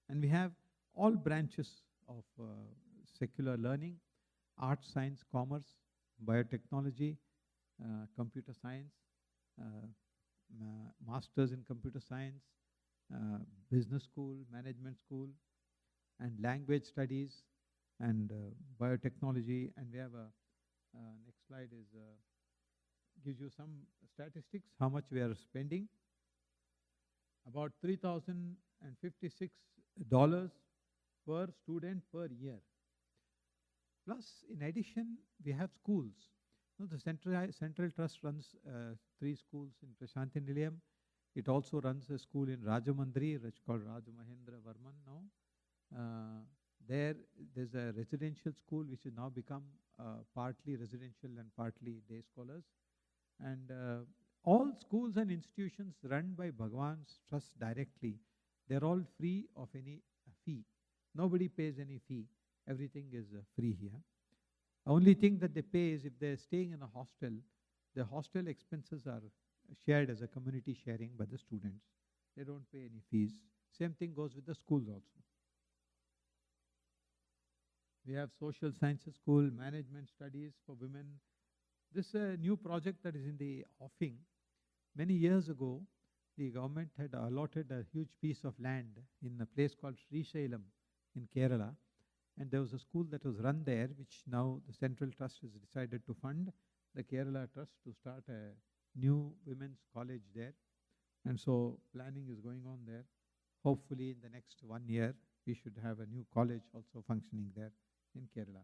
and we have all branches of secular learning, arts, science, commerce, biotechnology, computer science, masters in computer science, business school, management school, and language studies, and biotechnology. And we have next slide is gives you some statistics, how much we are spending. About $3,056 per student per year. Plus, in addition, we have schools. The Central Trust runs 3 schools in Prashanti Nilayam. It also runs a school in Rajamandri, which is called Rajamahendra Varman now. There's a residential school which has now become partly residential and partly day scholars. And all schools and institutions run by Bhagwan's Trust directly, they're all free of any fee. Nobody pays any fee. Everything is free here. Only thing that they pay is if they're staying in a hostel, the hostel expenses are shared as a community sharing by the students. They don't pay any fees. Same thing goes with the schools also. We have social sciences school, management studies for women. This is a new project that is in the offing. Many years ago, the government had allotted a huge piece of land in a place called Srisailam in Kerala. And there was a school that was run there, which now the Central Trust has decided to fund the Kerala Trust to start a new women's college there. And so planning is going on there. Hopefully in the next 1 year, we should have a new college also functioning there in Kerala.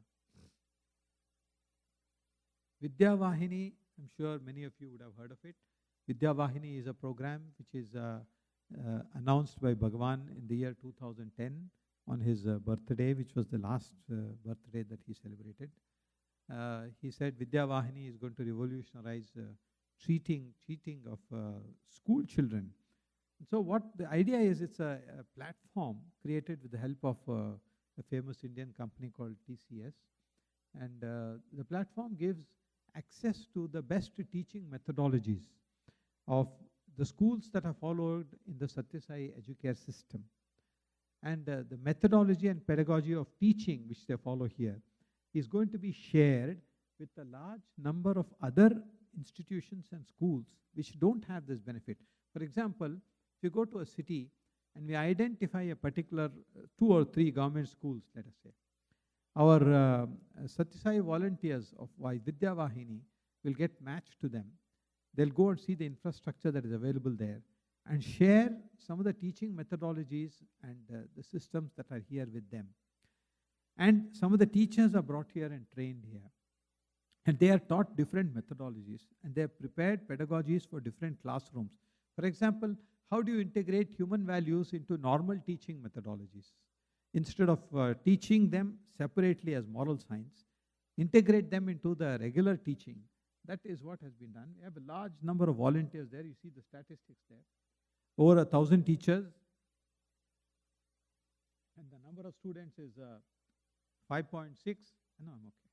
Vidya Vahini, I'm sure many of you would have heard of it. Vidya Vahini is a program which is announced by Bhagwan in the year 2010 on his birthday, which was the last birthday that he celebrated. He said Vidya Vahini is going to revolutionize treating of school children. So what the idea is, it's a platform created with the help of a famous Indian company called TCS. And the platform gives access to the best teaching methodologies of the schools that are followed in the Sathya Sai Educare system. And the methodology and pedagogy of teaching which they follow here is going to be shared with a large number of other institutions and schools which don't have this benefit. For example, if you go to a city and we identify a particular 2 or 3 government schools, let us say, our Sathya Sai volunteers of Vidya Vahini will get matched to them. They'll go and see the infrastructure that is available there and share some of the teaching methodologies and the systems that are here with them. And some of the teachers are brought here and trained here. And they are taught different methodologies, and they have prepared pedagogies for different classrooms. For example, how do you integrate human values into normal teaching methodologies? Instead of teaching them separately as moral science, integrate them into the regular teaching. That is what has been done. We have a large number of volunteers there. You see the statistics there. Over 1,000 teachers. And the number of students is 5.6. No, I'm okay.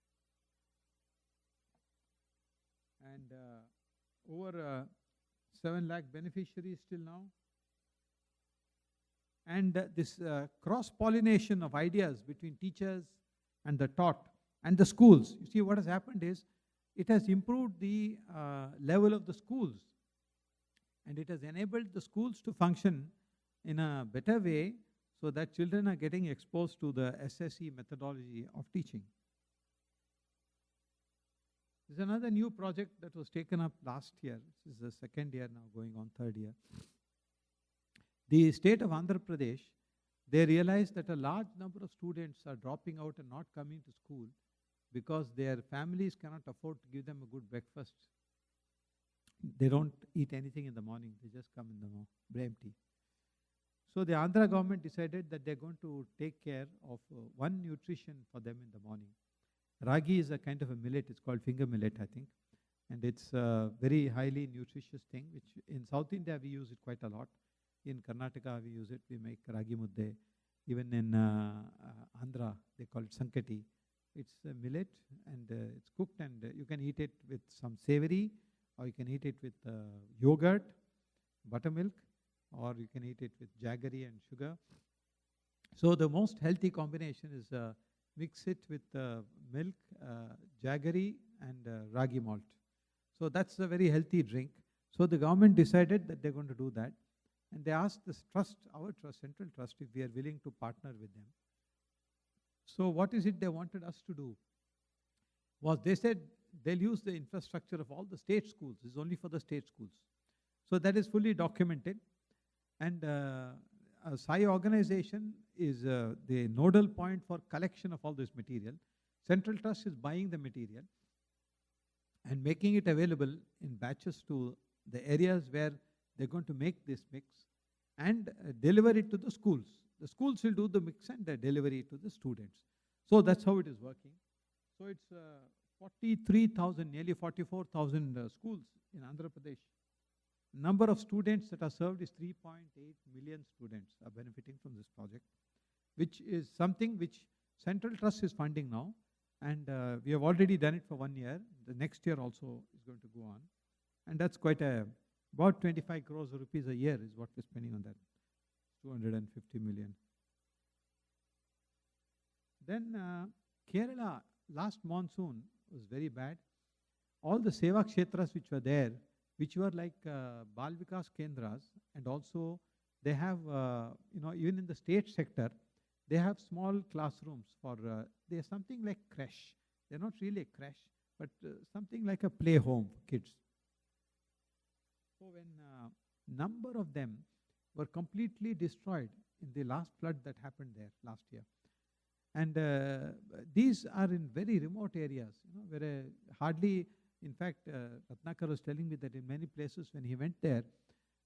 And over 7 lakh beneficiaries till now. And this cross-pollination of ideas between teachers and the taught and the schools. You see, what has happened is, it has improved the level of the schools. And it has enabled the schools to function in a better way so that children are getting exposed to the SSE methodology of teaching. There's another new project that was taken up last year. This is the 2nd year now, going on 3rd year. The state of Andhra Pradesh, they realized that a large number of students are dropping out and not coming to school because their families cannot afford to give them a good breakfast. They don't eat anything in the morning. They just come in the empty. So the Andhra government decided that they're going to take care of one nutrition for them in the morning. Ragi is a kind of a millet. It's called finger millet, I think. And it's a very highly nutritious thing, which in South India we use it quite a lot. In Karnataka we use it. We make ragi mudde. Even in Andhra, they call it sankati. It's a millet, and it's cooked, and you can eat it with some savory, or you can eat it with yogurt, buttermilk, or you can eat it with jaggery and sugar. So the most healthy combination is mix it with milk, jaggery, and ragi malt. So that's a very healthy drink. So the government decided that they're going to do that. And they asked this trust, our trust, Central Trust, if we are willing to partner with them. So what is it they wanted us to do? Was they said they'll use the infrastructure of all the state schools. It's only for the state schools. So that is fully documented. And a SAI organization is the nodal point for collection of all this material. Central Trust is buying the material and making it available in batches to the areas where they're going to make this mix and deliver it to the schools. The schools will do the mix and the delivery to the students. So that's how it is working. So it's 43,000, nearly 44,000 schools in Andhra Pradesh. Number of students that are served is 3.8 million students are benefiting from this project, which is something which Central Trust is funding now. And we have already done it for 1 year. The next year also is going to go on. And that's quite about 25 crores of rupees a year is what we're spending on that. 250 million. Then Kerala, last monsoon was very bad. All the Seva Kshetras which were there, which were like Bal Vikas Kendras, and also they have, even in the state sector, they have small classrooms for, they're something like creche. They're not really a creche, but something like a play home for kids. So when number of them were completely destroyed in the last flood that happened there last year. And these are in very remote areas, where hardly, in fact, Ratnakar was telling me that in many places when he went there,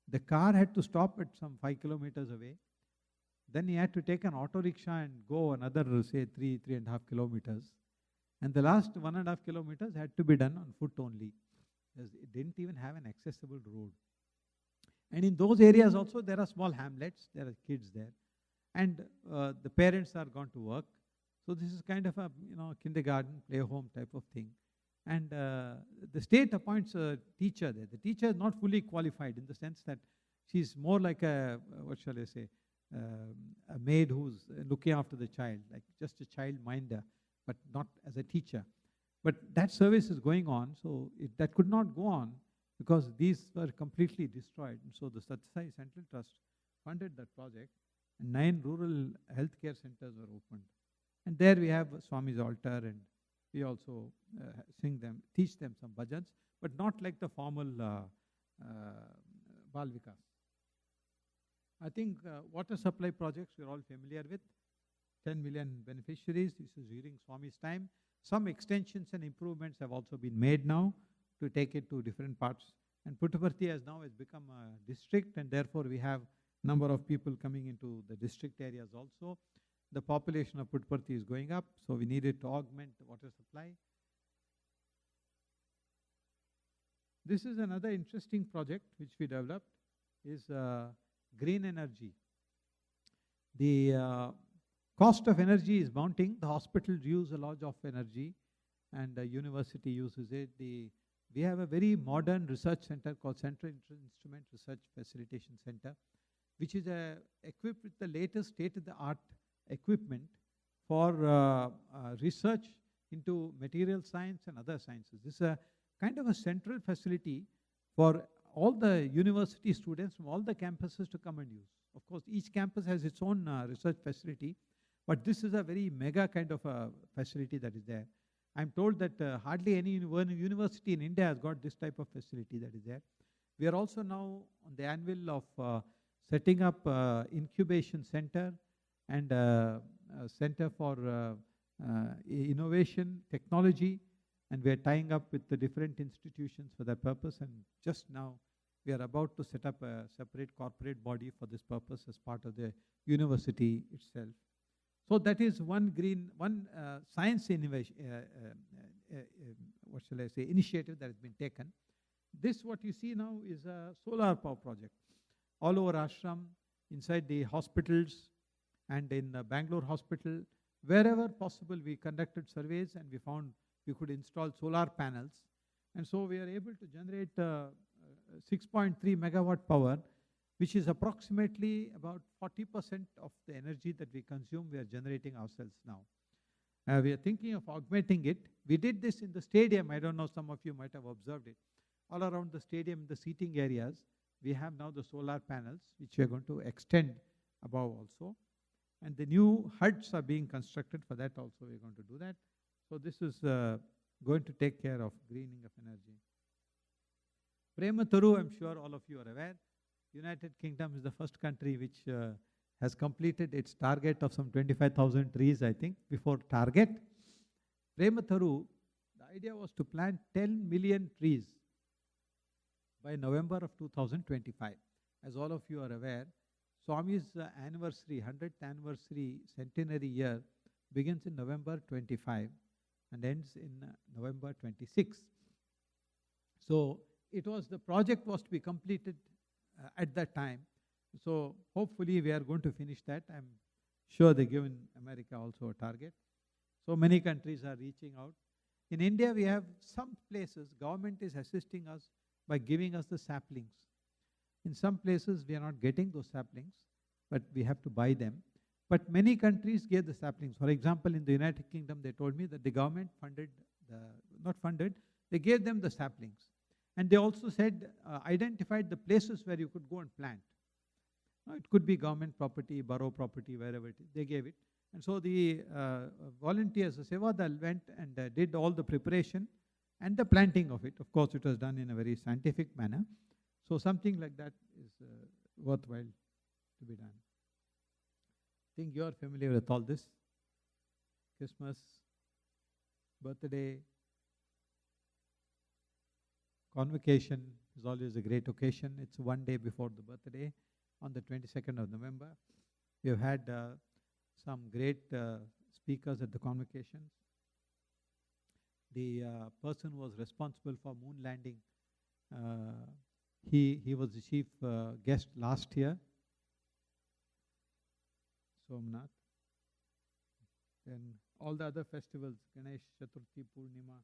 the car had to stop at some 5 kilometers away. Then he had to take an auto rickshaw and go another, say, 3.5 kilometers. And the last 1.5 kilometers had to be done on foot only, because it didn't even have an accessible road. And in those areas also, there are small hamlets, there are kids there. And the parents are gone to work. So this is kind of a kindergarten, play home type of thing. And the state appoints a teacher there. The teacher is not fully qualified in the sense that she's more like a, a maid who's looking after the child, like just a child minder, but not as a teacher. But that service is going on, so that could not go on because these were completely destroyed. And so the Sathya Central Trust funded that project, and 9 rural healthcare centers were opened. And there we have Swami's altar, and we also teach them some bhajans, but not like the formal Bal Vikas. I think water supply projects we're all familiar with. 10 million beneficiaries. This is during Swami's time. Some extensions and improvements have also been made now to take it to different parts. And Puttaparthi has become a district, and therefore we have number of people coming into the district areas also. The population of Puttaparthi is going up, so we needed to augment the water supply. This is another interesting project which we developed, is green energy. The cost of energy is mounting. The hospitals use a lot of energy, and the university uses it. We have a very modern research center called Central Instrument Research Facilitation Center, which is equipped with the latest state-of-the-art equipment for research into material science and other sciences. This is a kind of a central facility for all the university students from all the campuses to come and use. Of course, each campus has its own research facility, but this is a very mega kind of a facility that is there. I'm told that hardly any university in India has got this type of facility that is there. We are also now on the anvil of setting up incubation center and center for innovation, technology, and we are tying up with the different institutions for that purpose. And just now, we are about to set up a separate corporate body for this purpose as part of the university itself. So that is one science innovation, initiative that has been taken. This, what you see now, is a solar power project. All over ashram, inside the hospitals, and in the Bangalore hospital, wherever possible, we conducted surveys and we found we could install solar panels. And so we are able to generate 6.3 megawatt power, which is approximately about 40% of the energy that we consume, we are generating ourselves now. We are thinking of augmenting it. We did this in the stadium. I don't know, some of you might have observed it. All around the stadium, the seating areas, we have now the solar panels, which we are going to extend above also. And the new huts are being constructed. For that also, we are going to do that. So this is going to take care of greening of energy. Prematuru, I'm sure all of you are aware. United Kingdom is the first country which has completed its target of some 25,000 trees, I think, before target. Prematharu, the idea was to plant 10 million trees by November of 2025. As all of you are aware, Swami's anniversary, 100th anniversary centenary year begins in November 25 and ends in November 26. So the project was to be completed at that time. So hopefully we are going to finish that. I'm sure they've given America also a target. So many countries are reaching out. In India, we have some places, government is assisting us by giving us the saplings. In some places, we are not getting those saplings, but we have to buy them. But many countries gave the saplings. For example, in the United Kingdom, they told me that the government they gave them the saplings. And they also said, identified the places where you could go and plant. It could be government property, borough property, wherever it is. They gave it. And so the volunteers, the Sevadal, went and did all the preparation and the planting of it. Of course, it was done in a very scientific manner. So something like that is worthwhile to be done. I think you are familiar with all this. Christmas, birthday, convocation is always a great occasion. It's one day before the birthday, on the 22nd of November. We have had some great speakers at the convocations. The person who was responsible for moon landing, he was the chief guest last year, Somnath. Then all the other festivals, Ganesh, Chaturthi, Purnima.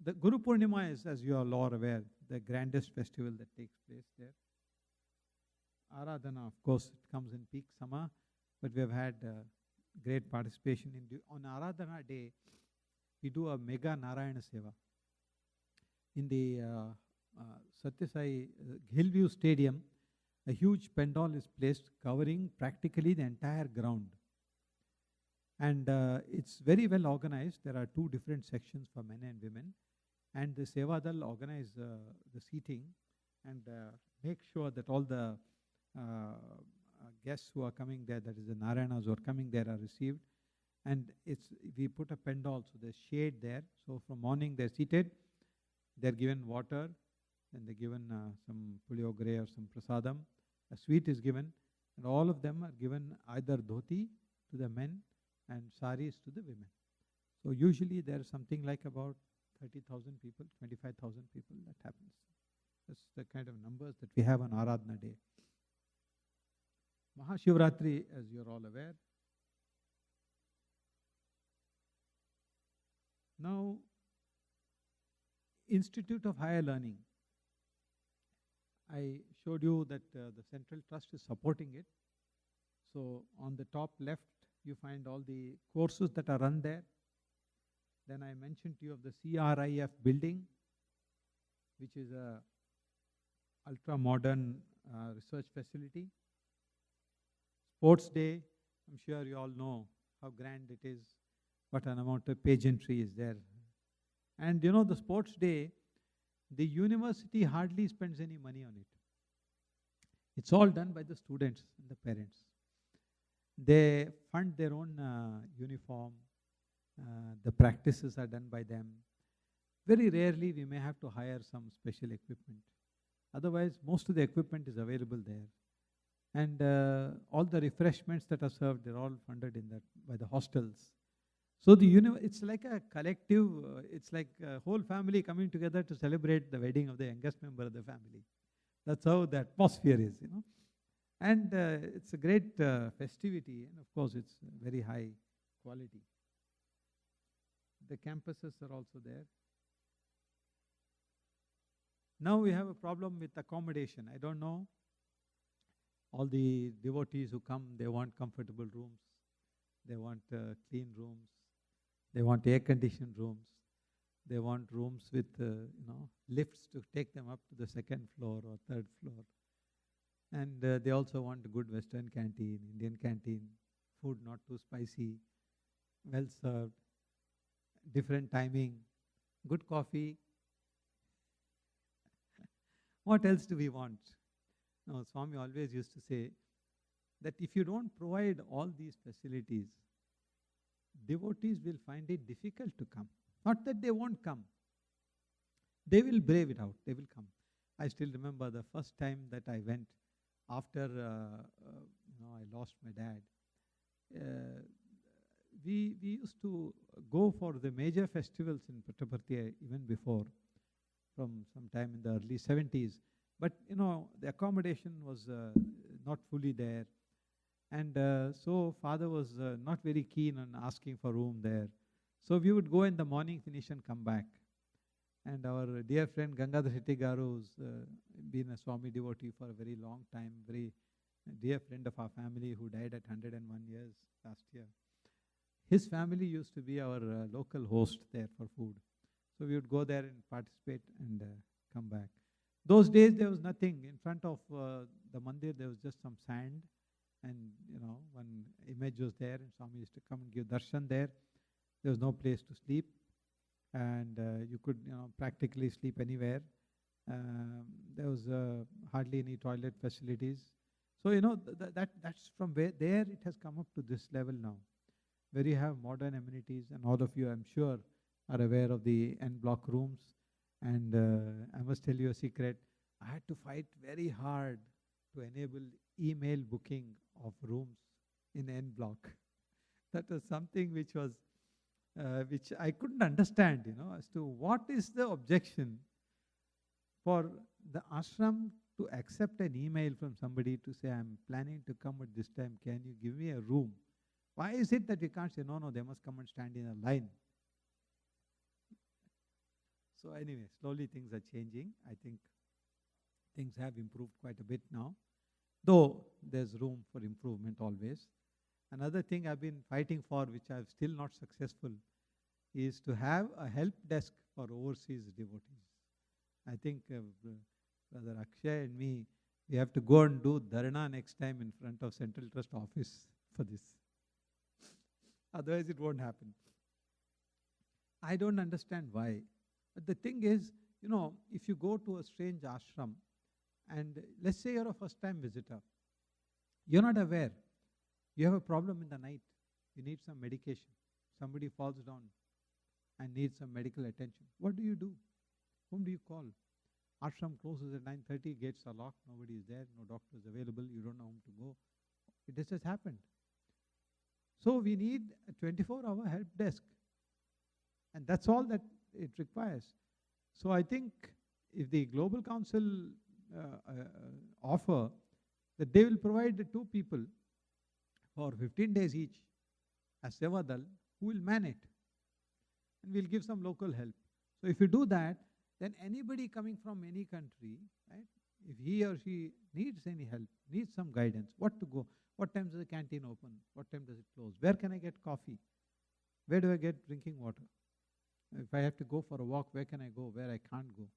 The Guru Purnima is, as you are all aware, the grandest festival that takes place there. Aradhana, of course, it comes in peak summer, but we have had great participation. On Aradhana day, we do a mega Narayana Seva. In the Sathya Sai Hillview Stadium, a huge pandal is placed covering practically the entire ground. And it's very well organized. There are two different sections for men and women. And the Sevadal organize the seating and make sure that all the guests who are coming there, that is the Narayanas who are coming there, are received. And we put a pandal, so there's shade there. So from morning they're seated, they're given water, then they're given some puliogre or some prasadam. A sweet is given, and all of them are given either dhoti to the men and saris to the women. So usually there's something like about 30,000 people, 25,000 people that happens. That's the kind of numbers that we have on Aradhana Day. Mahashivratri, as you're all aware. Now, Institute of Higher Learning. I showed you that the Central Trust is supporting it. So on the top left, you find all the courses that are run there. Then I mentioned to you of the CRIF building, which is a ultra-modern research facility. Sports Day, I'm sure you all know how grand it is, what an amount of pageantry is there. And you know, the Sports Day, the university hardly spends any money on it. It's all done by the students and the parents. They fund their own uniform. The practices are done by them. Very rarely we may have to hire some special equipment. Otherwise, most of the equipment is available there. And all the refreshments that are served, they're all funded in that by the hostels. So it's like a collective, it's like a whole family coming together to celebrate the wedding of the youngest member of the family. That's how the atmosphere is, you know. And it's a great festivity, and of course it's very high quality. The campuses are also there. Now we have a problem with accommodation. I don't know. All the devotees who come, they want comfortable rooms. They want clean rooms. They want air-conditioned rooms. They want rooms with, lifts to take them up to the second floor or third floor. And they also want a good Western canteen, Indian canteen, food not too spicy, well served, different timing, good coffee. What else do we want? No, Swami always used to say that if you don't provide all these facilities, devotees will find it difficult to come. Not that they won't come. They will brave it out. They will come. I still remember the first time that I went after I lost my dad. We used to go for the major festivals in Puttaparthi even before, from sometime in the early 70s. But, the accommodation was not fully there. And so father was not very keen on asking for room there. So we would go in the morning, finish and come back. And our dear friend Gangadhar Shetty Garu, who's been a Swami devotee for a very long time, very dear friend of our family who died at 101 years last year. His family used to be our local host there for food. So we would go there and participate and come back. Those days there was nothing. In front of the mandir there was just some sand, and one image was there, and Swami used to come and give darshan there. There was no place to sleep, and you could practically sleep anywhere. There was hardly any toilet facilities. So that's from where there it has come up to this level now, where you have modern amenities, and all of you, I'm sure, are aware of the en bloc rooms. And I must tell you a secret. I had to fight very hard to enable email booking of rooms in en bloc. That was something which was which I couldn't understand, as to what is the objection for the ashram to accept an email from somebody to say, I'm planning to come at this time, can you give me a room? Why is it that we can't say, no, they must come and stand in a line? So anyway, slowly things are changing. I think things have improved quite a bit now, though there's room for improvement always. Another thing I've been fighting for, which I'm still not successful, is to have a help desk for overseas devotees. I think Brother Akshay and me, we have to go and do dharna next time in front of Central Trust office for this. Otherwise it won't happen. I don't understand why. But the thing is, if you go to a strange ashram, and let's say you're a first-time visitor, you're not aware. You have a problem in the night. You need some medication. Somebody falls down and needs some medical attention. What do you do? Whom do you call? Ashram closes at 9:30, gates are locked, nobody is there, no doctor is available, you don't know whom to go. This has happened. So we need a 24-hour help desk. And that's all that it requires. So I think if the Global Council offer that they will provide the 2 people for 15 days each as Sevadal who will man it. And we'll give some local help. So if you do that, then anybody coming from any country, right, if he or she needs any help, needs some guidance, what to go, what time does the canteen open, what time does it close, where can I get coffee, where do I get drinking water, if I have to go for a walk, where can I go, where I can't go,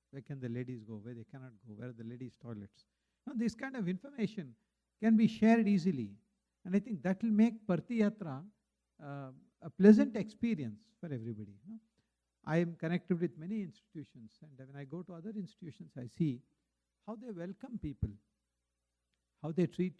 where can the ladies go, where they cannot go, where are the ladies' toilets. Now, this kind of information can be shared easily, and I think that will make Parthi Yatra a pleasant experience for everybody. I am connected with many institutions, and when I go to other institutions, I see how they welcome people, how they treat